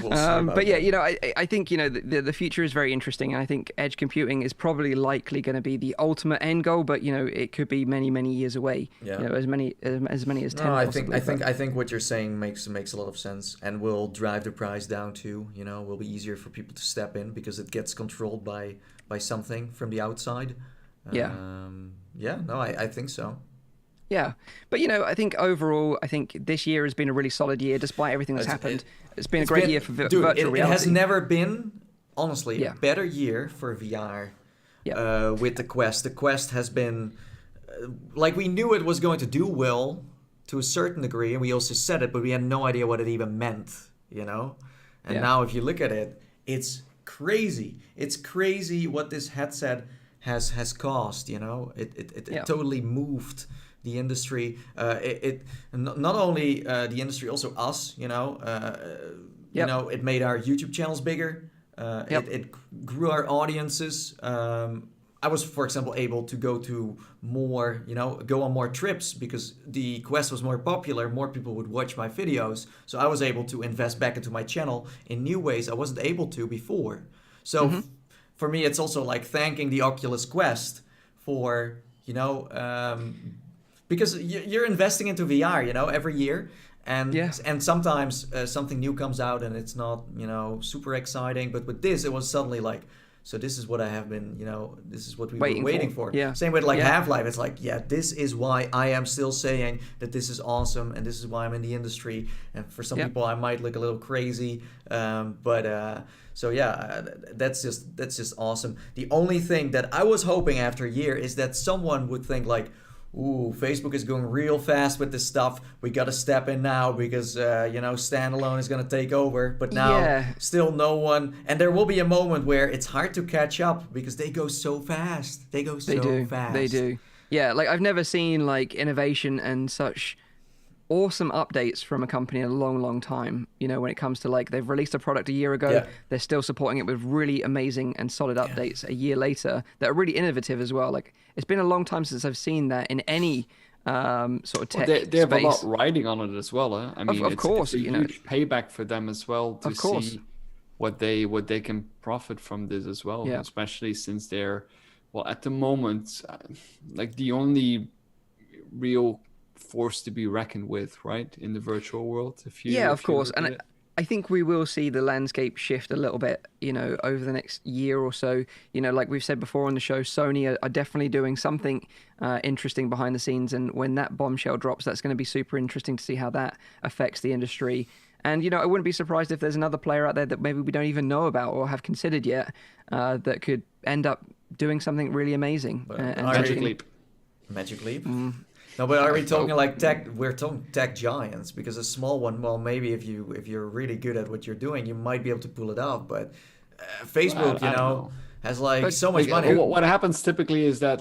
We'll see about
but yeah,
that.
I think the future is very interesting, and I think edge computing is probably likely going to be the ultimate end goal. But it could be many years away.
Yeah.
As many as 10.
No, I
possibly,
think what you're saying makes a lot of sense, and will drive the price down too. Will be easier for people to step in because it gets controlled by something from the outside.
Yeah.
Yeah. No, I think so.
Yeah, but I think overall, this year has been a really solid year despite everything that's happened. It's been a great year for virtual reality.
It has never been, honestly,
Yeah.
a better year for VR.
Yeah.
With the Quest. The Quest has been like we knew it was going to do well to a certain degree, and we also said it, but we had no idea what it even meant, And
Yeah.
now, if you look at it, it's crazy. It's crazy what this headset has cost. It totally moved the industry. Not only the industry, also us. It made our YouTube channels bigger. It grew our audiences. I was, for example, able to go to more, go on more trips because the Quest was more popular. More people would watch my videos. So I was able to invest back into my channel in new ways I wasn't able to before. So for me, it's also like thanking the Oculus Quest for, because you're investing into VR, every year. And sometimes something new comes out and it's not, super exciting. But with this, it was suddenly like, so this is what I have been, this is what we were waiting for.
Yeah.
Same with Half-Life. It's like, this is why I am still saying that this is awesome and this is why I'm in the industry. And for some people, I might look a little crazy. That's just awesome. The only thing that I was hoping after a year is that someone would think like, ooh, Facebook is going real fast with this stuff. We got to step in now because, standalone is going to take over. But now, still no one. And there will be a moment where it's hard to catch up because they go so fast. They do. Yeah, I've never seen, innovation and such awesome updates from a company in a long time. When it comes to, they've released a product a year ago. They're still supporting it with really amazing and solid updates a year later that are really innovative as well. It's been a long time since I've seen that in any sort of tech
they have a
space.
lot riding on it as well. I mean,
of course,
it's a huge payback for them as well to see what they can profit from this as well.
Yeah.
Especially since they're, at the moment, the only real force to be reckoned with, right, in the virtual world.
Of course, and I think we will see the landscape shift a little bit, over the next year or so. Like we've said before on the show, Sony are definitely doing something interesting behind the scenes. And when that bombshell drops, that's going to be super interesting to see how that affects the industry. And, I wouldn't be surprised if there's another player out there that maybe we don't even know about or have considered yet that could end up doing something really amazing.
Magic Leap.
Magic Leap? No, but are we talking tech? We're talking tech giants because a small one. Well, maybe if you're really good at what you're doing, you might be able to pull it off. But Facebook, has so much money.
What happens typically is that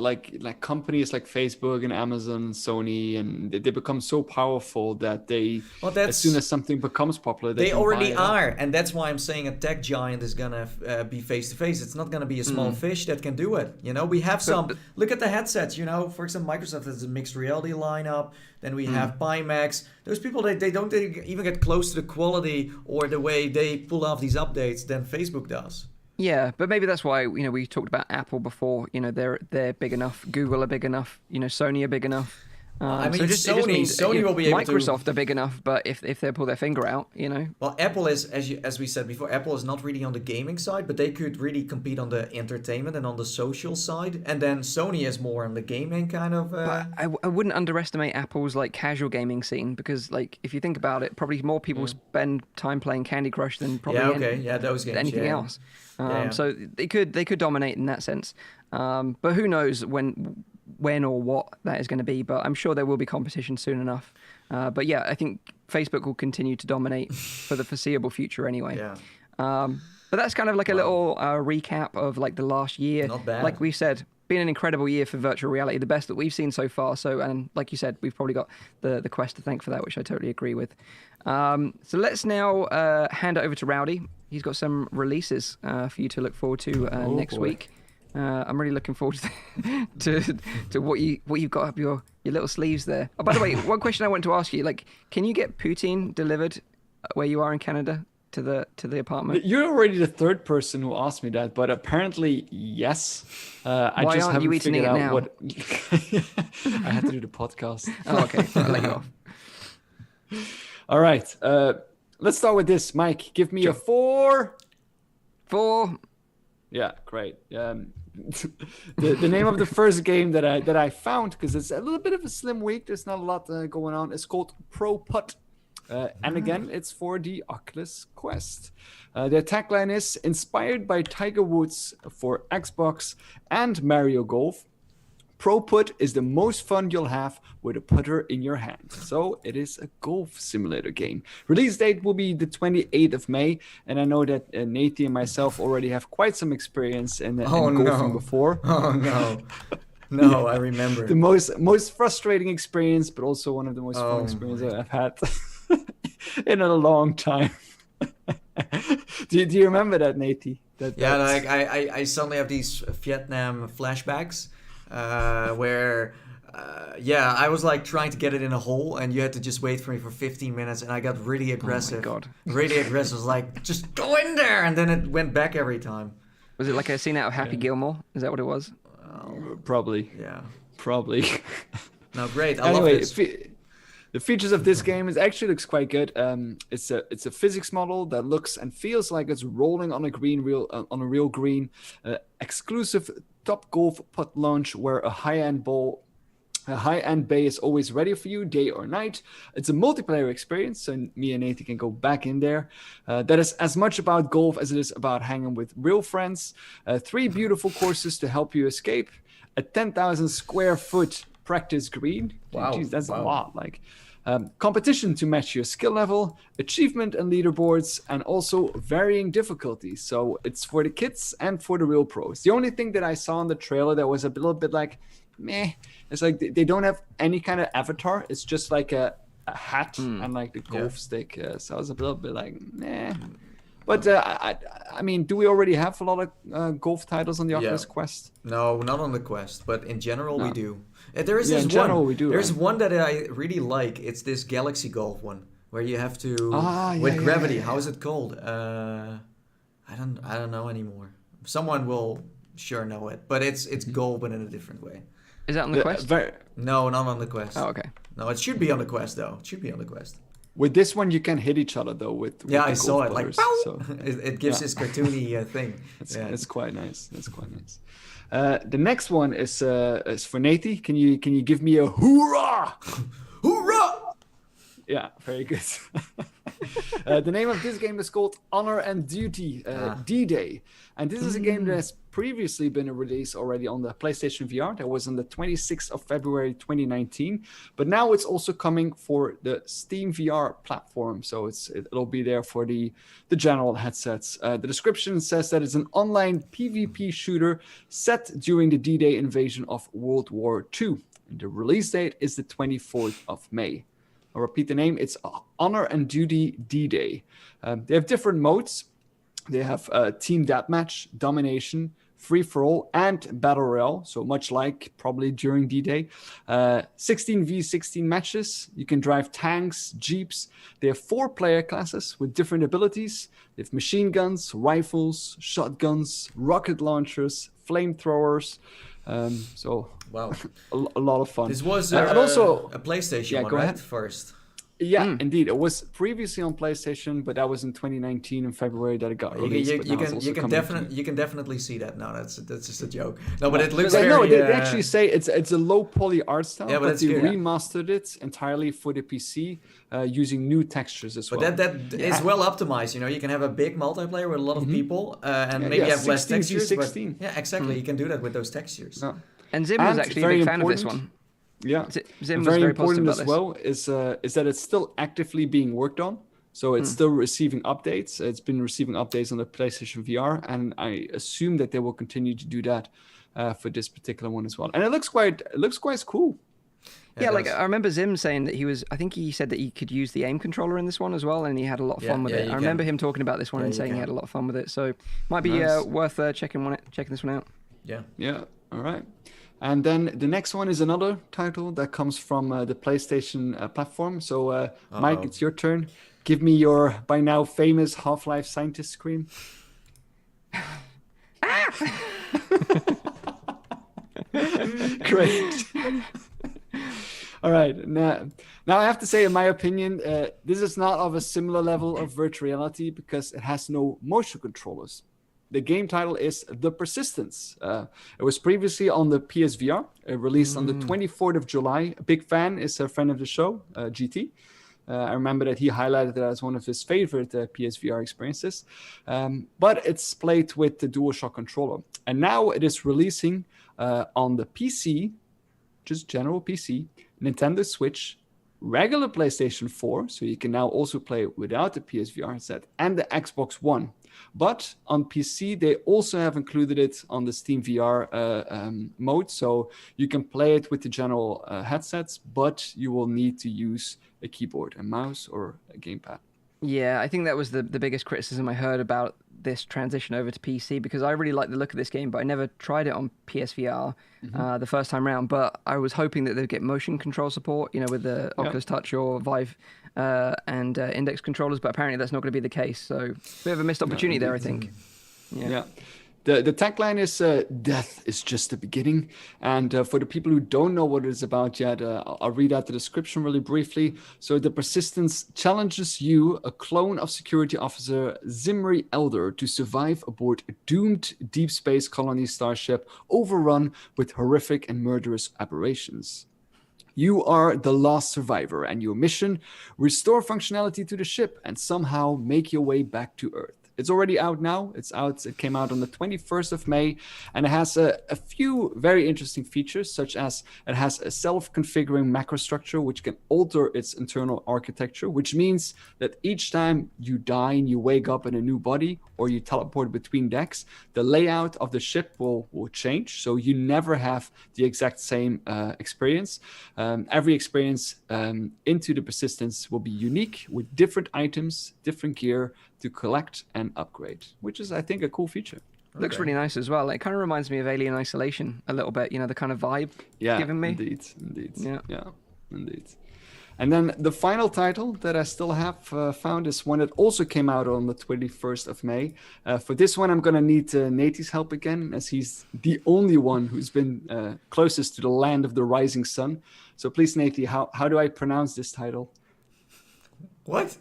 companies like Facebook and Amazon and Sony, and they become so powerful that as soon as something becomes popular, they
already are, and that's why I'm saying a tech giant is gonna be face to face. It's not gonna be a small fish that can do it. We have some. Look at the headsets. For example, Microsoft has a mixed reality lineup. Then we have Pimax. Those people, they don't even get close to the quality or the way they pull off these updates than Facebook does.
Yeah, but maybe that's why we talked about Apple before. They're big enough. Google are big enough. Sony are big enough.
Sony will be able to.
Microsoft are big enough, but if they pull their finger out,
Well, Apple is, as we said before, Apple is not really on the gaming side, but they could really compete on the entertainment and on the social side. And then Sony is more on the gaming kind of.
I wouldn't underestimate Apple's casual gaming scene because if you think about it, probably more people spend time playing Candy Crush than probably
those games,
anything else. So they could dominate in that sense. But who knows when or what that is going to be, but I'm sure there will be competition soon enough. But I think Facebook will continue to dominate for the foreseeable future anyway. But that's kind of a little recap of the last year.
Not bad.
Like we said, been an incredible year for virtual reality, the best that we've seen so far. So, and like you said, we've probably got the Quest to thank for that, which I totally agree with. So let's now hand it over to Rowdy. He's got some releases for you to look forward to next week. I'm really looking forward to what you've got up your little sleeves there. Oh, by the way, one question I want to ask you: can you get poutine delivered where you are in Canada to the apartment?
You're already the third person who asked me that, but apparently yes. I
Why
just
aren't you
haven't
eating
figured
it
out
now?
what. I had to do the podcast.
Oh, okay. I'll let you off.
All right. Let's start with this, Mike. Give me a 4.
4.
Yeah, great. The name of the first game that I found, because it's a little bit of a slim week, there's not a lot going on, it's called Pro Putt. And again, it's for the Oculus Quest. Their tagline is inspired by Tiger Woods for Xbox and Mario Golf. Pro Putt is the most fun you'll have with a putter in your hand. So it is a golf simulator game. Release date will be the 28th of May. And I know that Nate and myself already have quite some experience in golfing before.
Oh, no. No, I remember.
The most frustrating experience, but also one of the most fun experiences I've had in a long time. do you remember that, Nate?
I suddenly have these Vietnam flashbacks. Where I was like trying to get it in a hole, and you had to just wait for me for 15 minutes, and I got really aggressive.
Oh my God.
Really aggressive. Like, just go in there, and then it went back every time.
Was it like a scene out of Happy Gilmore? Is that what it was?
Probably.
Yeah.
Probably.
No, great. I love this.
The features of this game looks quite good. It's a physics model that looks and feels like it's rolling on a real green. Exclusive Top Golf putt launch where a high-end bay is always ready for you, day or night. It's a multiplayer experience, so me and Nate can go back in there. That is as much about golf as it is about hanging with real friends. 3 beautiful courses to help you escape. A 10,000 square foot practice green.
Wow,
jeez, that's a lot. Like competition to match your skill level, achievement and leaderboards, and also varying difficulties. So it's for the kids and for the real pros. The only thing that I saw in the trailer that was a little bit like, meh, it's like they don't have any kind of avatar. It's just like a hat and like the golf stick. So I was a little bit like, meh. But I mean, do we already have a lot of golf titles on the Oculus Quest?
No, not on the Quest, but in general we do. There is this
in general we do.
There's one that I really like. It's this Galaxy Golf one where you have to with gravity. How is it called? I don't know anymore. Someone will sure know it, but it's golf but in a different way.
Is that on the Quest?
No, not on the Quest.
Oh, okay.
No, it should be on the Quest though. It should be on the Quest.
With this one, you can hit each other though. With
I saw it
putters,
like
so.
it gives this cartoony thing.
It's quite nice. It's quite nice. The next one is for Nate. Can you give me a hoorah?
Hoorah!
Yeah, very good. The name of this game is called Honor and Duty D-Day. And this is a game that has previously been a release already on the PlayStation VR. That was on the 26th of February 2019. But now it's also coming for the Steam VR platform. So it'll be there for the general headsets. The description says that it's an online PvP shooter set during the D-Day invasion of World War II. And the release date is the 24th of May. I'll repeat the name. It's Honor and Duty D-Day. They have different modes. They have Team Deathmatch, Domination, Free-for-all, and Battle Royale. So much like probably during D-Day. 16v16 matches. You can drive tanks, jeeps. They have 4 player classes with different abilities. They have machine guns, rifles, shotguns, rocket launchers, flamethrowers.
Wow,
a lot of fun.
This was
also
a PlayStation one, right? First.
Yeah, indeed. It was previously on PlayStation, but that was in 2019 in February that it got released.
You can definitely see that. No, that's just a joke. No, but it looks very. No,
they actually say it's a low poly art style.
Yeah, but
they remastered it entirely for the PC using new textures as well.
But that is well optimized. You know, you can have a big multiplayer with a lot of people and maybe have less textures.
16.
But, yeah, exactly. You can do that with those textures.
Yeah.
And Zim was actually a big fan of this one.
Yeah,
Zim was
very
important
as well is that it's still actively being worked on. So it's still receiving updates. It's been receiving updates on the PlayStation VR, and I assume that they will continue to do that for this particular one as well. And it looks quite cool.
Yeah, like I remember Zim saying that I think he said that he could use the aim controller in this one as well, and he had a lot of fun with it. I remember him talking about this one and saying he had a lot of fun with it. So might be worth checking this one out.
Yeah.
Yeah. All right. And then the next one is another title that comes from the PlayStation platform. So, Mike, it's your turn. Give me your by now famous Half-Life scientist scream. Great. All right. Now I have to say, in my opinion, this is not of a similar level of virtual reality because it has no motion controllers. The game title is The Persistence. It was previously on the PSVR, released on the 24th of July. A big fan is a friend of the show, GT. I remember that he highlighted that as one of his favorite PSVR experiences. But it's played with the DualShock controller. And now it is releasing on the PC, just general PC, Nintendo Switch, regular PlayStation 4, so you can now also play without the PSVR headset, and the Xbox One. But on PC, they also have included it on the Steam VR mode, so you can play it with the general headsets, but you will need to use a keyboard and mouse or a gamepad.
Yeah, I think that was the biggest criticism I heard about this transition over to PC, because I really like the look of this game, but I never tried it on PSVR the first time around. But I was hoping that they'd get motion control support, with the Oculus Touch or Vive and index controllers, but apparently that's not going to be the case. So a bit of a missed opportunity there, I think.
Yeah. The tagline is death is just the beginning. And for the people who don't know what it is about yet, I'll read out the description really briefly. So The Persistence challenges you, a clone of security officer Zimri Elder, to survive aboard a doomed deep space colony starship overrun with horrific and murderous aberrations. You are the last survivor, and your mission, restore functionality to the ship and somehow make your way back to Earth. It's already out now. It came out on the 21st of May, and it has a few very interesting features, such as it has a self-configuring macro structure, which can alter its internal architecture, which means that each time you die and you wake up in a new body or you teleport between decks, the layout of the ship will change. So you never have the exact same experience. Every experience into the Persistence will be unique with different items, different gear, to collect and upgrade, which is, I think, a cool feature.
Looks really nice as well. It kind of reminds me of Alien Isolation a little bit, the kind of vibe it's giving me.
Indeed. Yeah, indeed. And then the final title that I still have found is one that also came out on the 21st of May. For this one, I'm going to need Nate's help again, as he's the only one who's been closest to the land of the rising sun. So please, Nate, how do I pronounce this title?
What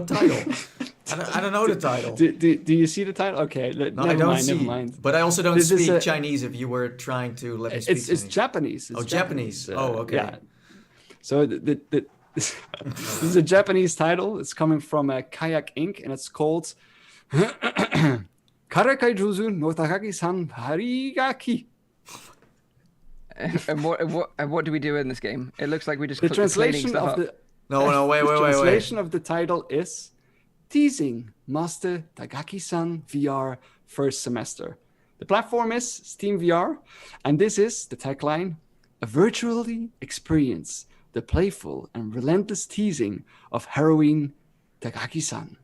title? I don't know the title.
Do you see the title? Okay,
no, I don't see. Never mind. But I also don't speak Chinese. If you were trying to let me speak Chinese.
It's Japanese.
Japanese. Okay. Yeah.
So this is a Japanese title. It's coming from Kayak Inc. and it's called Karakai Juzu no Takagi-san Harigaki.
And what do we do in this game? It looks like we just
the translation of the
wait.
The translation of the title is Teasing Master Tagaki-san VR First Semester. The platform is Steam VR, and this is the tagline: a virtually experience the playful and relentless teasing of heroine Tagaki-san.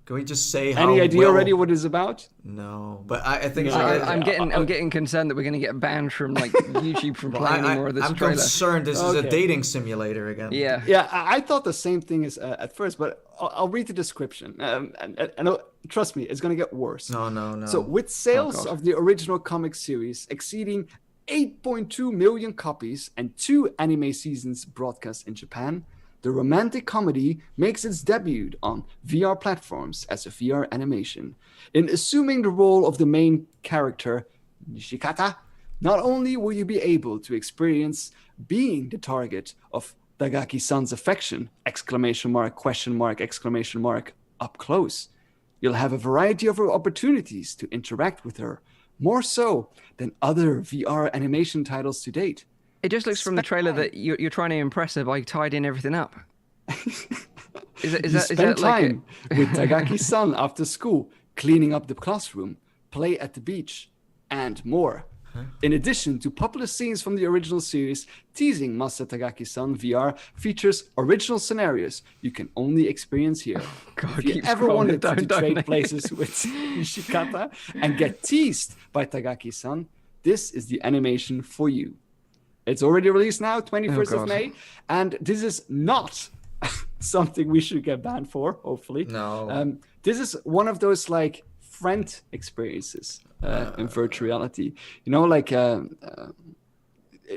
Can we just say how?
Any idea already what it's about?
No, but I think it's
I'm getting concerned that we're going to get banned from YouTube from playing any more of this trailer.
I'm concerned this is a dating simulator again.
Yeah. I thought the same thing at first, but I'll read the description. And trust me, it's going to get worse.
No.
So with sales of the original comic series exceeding 8.2 million copies and 2 anime seasons broadcast in Japan, the romantic comedy makes its debut on VR platforms as a VR animation. In assuming the role of the main character, Nishikata, not only will you be able to experience being the target of Tagaki-san's affection, ! Up close, you'll have a variety of opportunities to interact with her, more so than other VR animation titles to date.
It just looks from the trailer that you're trying to impress her by tidying everything up.
Spend time with Tagaki-san after school, cleaning up the classroom, play at the beach, and more. In addition to popular scenes from the original series, Teasing Master Tagaki-san VR features original scenarios you can only experience here.
God,
if you ever wanted to trade places with Nishikata and get teased by Tagaki-san, this is the animation for you. It's already released now, 21st of May, and this is not something we should get banned for, hopefully.
No.
This is one of those like friend experiences in virtual reality. You know, like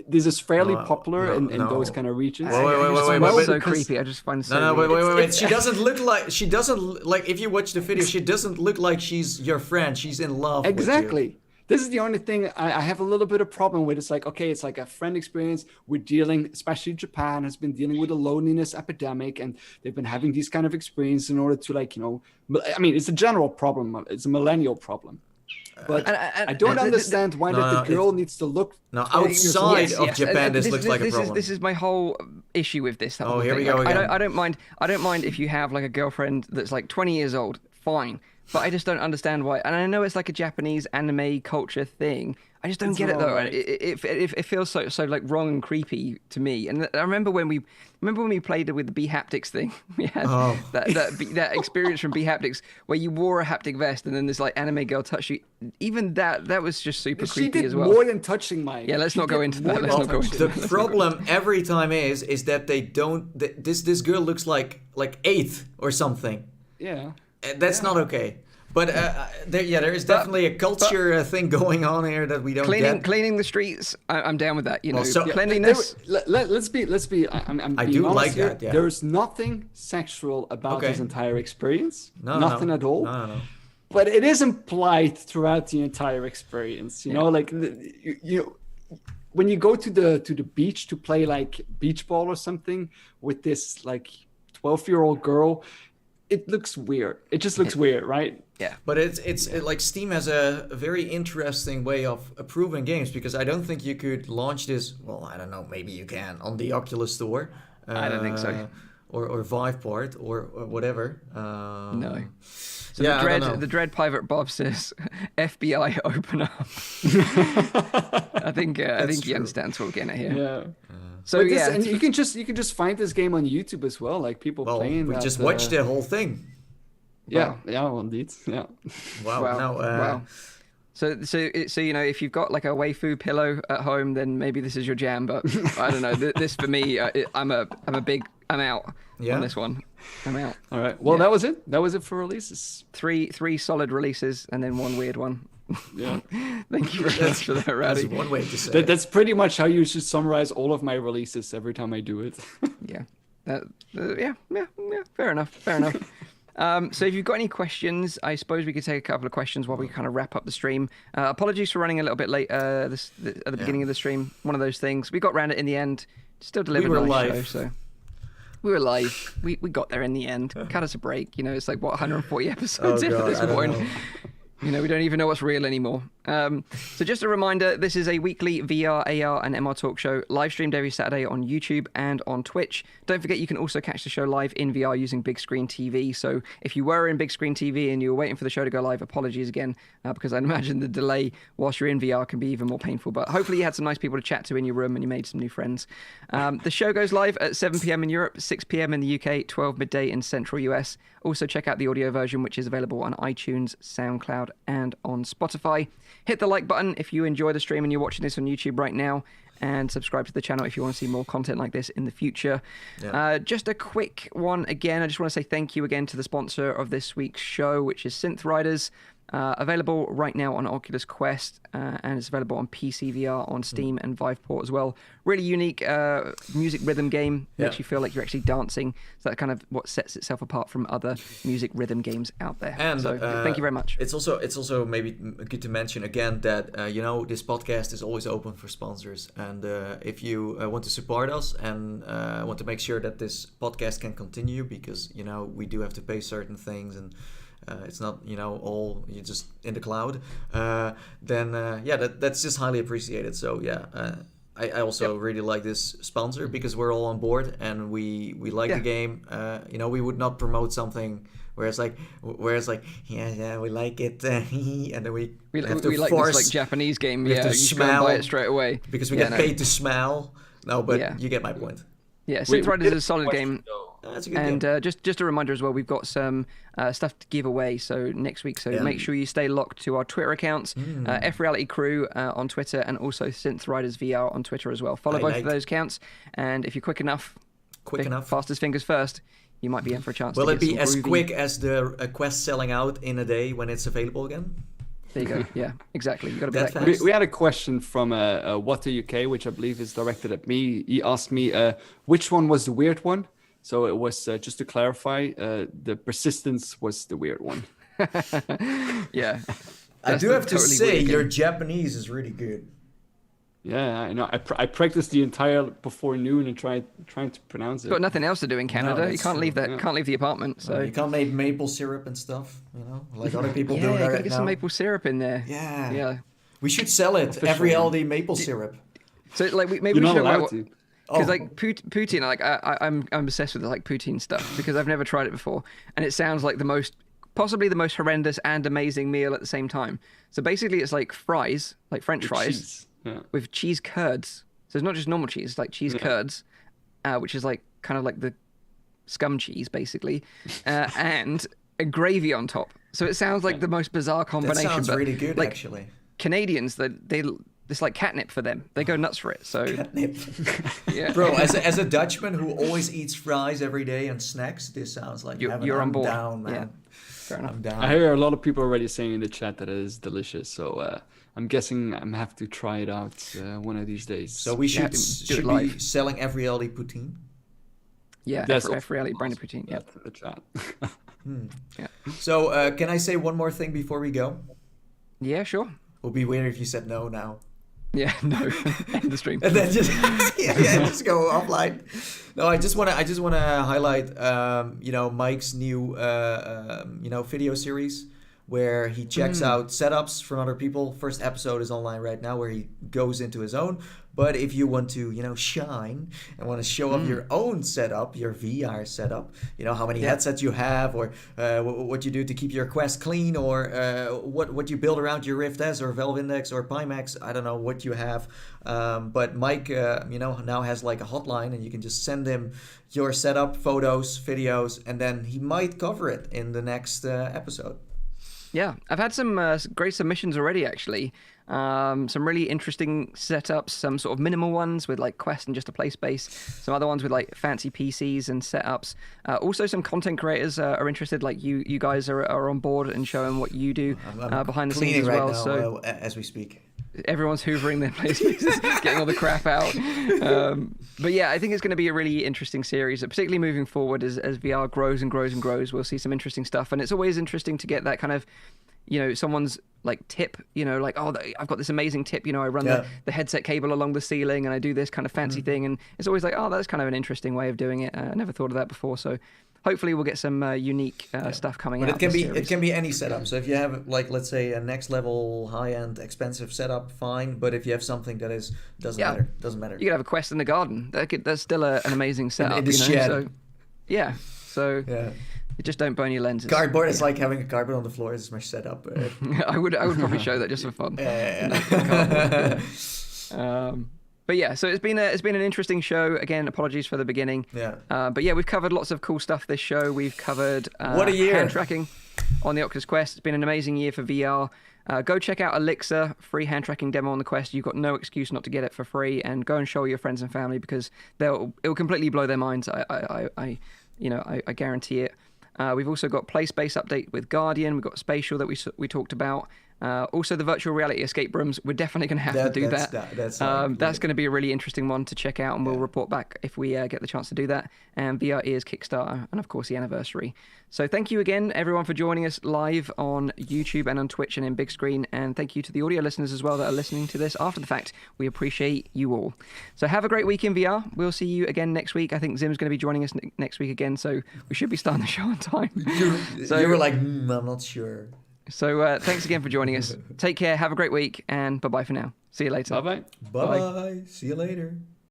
this is fairly popular in those kind of regions.
Wait,
so creepy. I just find it so
wait. She doesn't look like, if you watch the video, she doesn't look like she's your friend. She's in love
Exactly.
with you.
This is the only thing I have a little bit of problem with. It's like, okay, it's like a friend experience. We're dealing, especially Japan has been dealing with a loneliness epidemic, and they've been having these kind of experience in order to, like, you know, I mean, it's a general problem. It's a millennial problem. But I don't understand why the girl needs to look.
No, outside of Japan, this looks like a problem.
This is my whole issue with this.
Oh, here we go
again.
again.
I don't mind if you have like a girlfriend that's like 20 years old. Fine. But I just don't understand why. And I know it's like a Japanese anime culture thing. I just don't get it though. Right? It feels so like wrong and creepy to me. And I remember when we played with the B haptics thing. We had that experience from B haptics where you wore a haptic vest and then this like anime girl touched you. Even that was just super creepy as well.
More than touching my.
Yeah, let's not go into that.
The problem every time is that they don't. This girl looks like 8th or something.
Yeah.
That's not okay. But there is definitely a culture thing going on here that we don't get.
Cleaning the streets, I'm down with that. You know,
cleanliness. Let's be. I'm
I
being
do
honest
like
here.
that. Yeah.
There's nothing sexual about this entire experience. Nothing at all.
No.
But it is implied throughout the entire experience. You know, like when you go to the beach to play like beach ball or something with this like 12-year-old girl. It looks weird. It just looks weird, right?
Yeah.
But it's like Steam has a very interesting way of approving games, because I don't think you could launch this. Well, I don't know. Maybe you can on the Oculus Store.
I don't think so.
Or Viveport or whatever.
No. So the Dread Pivot Bob says, FBI open up. I think he understands what we're getting at here.
Yeah.
So
and you can just find this game on YouTube as well, like people playing.
We just watched the whole thing.
Yeah, indeed. Yeah.
Wow.
Wow. So you know, if you've got like a waifu pillow at home, then maybe this is your jam. But I don't know. This for me, I'm out on this one. I'm out.
All right. Well, that was it. That was it for releases.
Three solid releases and then one weird one.
Yeah.
Thank you very much for that, Rowdy.
That's one way to say it.
That's pretty much how you should summarize all of my releases every time I do it.
Yeah. Fair enough. So if you've got any questions, I suppose we could take a couple of questions while we kind of wrap up the stream. Apologies for running a little bit late at the beginning of the stream. One of those things. We got around it in the end. Still delivered a nice show. So we were live. We got there in the end. Cut us a break. You know, it's like, 140 episodes in at this point. You know, we don't even know what's real anymore. So just a reminder, this is a weekly VR, AR, and MR talk show, live streamed every Saturday on YouTube and on Twitch. Don't forget, you can also catch the show live in VR using Big Screen TV. So if you were in Big Screen TV and you were waiting for the show to go live, apologies again, because I imagine the delay whilst you're in VR can be even more painful. But hopefully you had some nice people to chat to in your room and you made some new friends. The show goes live at 7 p.m. in Europe, 6 p.m. in the UK, 12 midday in Central US. Also check out the audio version, which is available on iTunes, SoundCloud, and on Spotify. Hit the like button if you enjoy the stream and you're watching this on YouTube right now, and subscribe to the channel if you want to see more content like this in the future. Yeah. Just a quick one again. I just want to say thank you again to the sponsor of this week's show, which is Synth Riders. Available right now on Oculus Quest, and it's available on PSVR, on Steam, and Viveport as well. Really unique music rhythm game. Makes you feel like you're actually dancing. So that kind of what sets itself apart from other music rhythm games out there.
And
so thank you very much.
It's also maybe good to mention again that this podcast is always open for sponsors, and if you want to support us and want to make sure that this podcast can continue, because we do have to pay certain things, and it's not all you just in the cloud, then that's just highly appreciated. So I also really like this sponsor, because we're all on board and we like the game. We would not promote something where it's like yeah we like it and then we have to
like
force
this like Japanese game.
We have to
you
smell,
buy it straight away
because we get paid to smell. No, but you get my point.
Yeah, Synth Riders is a solid game.
Though.
That's a good
And just a reminder as well, we've got some stuff to give away next week. So make sure you stay locked to our Twitter accounts, FReality Crew on Twitter, and also Synth Riders VR on Twitter as well. Follow both of those accounts, and if you're quick enough, fastest fingers first, you might be in for a chance.
Will it be as quick as the Quest selling out in a day when it's available again?
There you go. Yeah, exactly. You got to be that
fast. We had a question from Water UK, which I believe is directed at me. He asked me which one was the weird one. So it was, just to clarify, the persistence was the weird one.
Yeah.
I do have to say, your Japanese is really good.
Yeah, I know. I practiced the entire before noon and trying to pronounce it.
Got nothing else to do in Canada. You can't leave can't leave the apartment. So
you can't make maple syrup and stuff, like other people do.
Yeah, gotta get some maple syrup in there.
Yeah. We should sell it. FReality maple syrup.
So like maybe we should talk about. Because like poutine, like I'm obsessed with like poutine stuff because I've never tried it before, and it sounds like possibly the most horrendous and amazing meal at the same time. So basically, it's like fries, like French fries, with cheese curds. So it's not just normal cheese; it's like cheese curds, which is like kind of like the scum cheese, basically, and a gravy on top. So it sounds like the most bizarre combination.
That sounds really good,
like,
actually.
Canadians, it's like catnip for them. They go nuts for it. So
catnip.
Yeah.
Bro, as a Dutchman who always eats fries every day and snacks, this sounds like
you're on board.
Down, man.
Yeah. Fair enough.
I'm down.
I hear a lot of people already saying in the chat that it is delicious. So I'm guessing I'm have to try it out one of these days.
So we should be selling FReality poutine.
Yeah, FReality branded poutine. Yeah.
The chat.
Yeah.
So can I say one more thing before we go?
Yeah, sure.
It would be weird if you said no now.
Yeah, no. End the stream.
And then just just go offline. No, I just want to highlight Mike's new video series where he checks out setups from other people. First episode is online right now where he goes into his own. But if you want to, shine and want to show off your own setup, your VR setup, how many headsets you have, or what you do to keep your Quest clean, or what you build around your Rift S or Valve Index or Pimax, I don't know what you have. But Mike, now has like a hotline, and you can just send him your setup, photos, videos, and then he might cover it in the next episode.
Yeah, I've had some great submissions already, actually. Some really interesting setups, some sort of minimal ones with like Quest and just a play space, some other ones with like fancy PCs and setups. Also, some content creators are interested, like you guys are on board and showing what you do behind the scenes as well.
Now,
so
as we speak.
Everyone's hoovering their play spaces, getting all the crap out. But yeah, I think it's going to be a really interesting series, particularly moving forward as VR grows and grows and grows. We'll see some interesting stuff. And it's always interesting to get that kind of, someone's like tip, like, oh, I've got this amazing tip. I run the headset cable along the ceiling and I do this kind of fancy thing. And it's always like, oh, that's kind of an interesting way of doing it. I never thought of that before. So hopefully we'll get some unique stuff coming out.
But it can be any setup. So if you have, like, let's say a next level, high-end, expensive setup, fine. But if you have something that doesn't matter. You
could have a Quest in the garden. That's still an amazing setup.
In the shed.
So, yeah. So you just don't burn your lenses.
Cardboard is like having a carpet on the floor. Is my setup.
I would probably show that just for fun. But yeah, so it's been an interesting show. Again, apologies for the beginning.
Yeah.
But yeah, we've covered lots of cool stuff this show. We've covered
what a year.
Hand tracking on the Oculus Quest. It's been an amazing year for VR. Go check out Elixir, free hand tracking demo on the Quest. You've got no excuse not to get it for free, and go and show your friends and family because it'll completely blow their minds. I guarantee it. We've also got PlaySpace update with Guardian. We've got Spatial that we talked about. Also, the virtual reality escape rooms. We're definitely going to have to do that. That's going to be a really interesting one to check out, and we'll report back if we get the chance to do that. And VR Ears Kickstarter, and of course the anniversary. So thank you again, everyone, for joining us live on YouTube and on Twitch and in big screen. And thank you to the audio listeners as well that are listening to this after the fact. We appreciate you all. So have a great week in VR. We'll see you again next week. I think Zim's going to be joining us next week again, so we should be starting the show on time.
You were like, I'm not sure.
So thanks again for joining us. Take care. Have a great week. And bye-bye for now. See you later.
Bye-bye.
Bye-bye. See you later.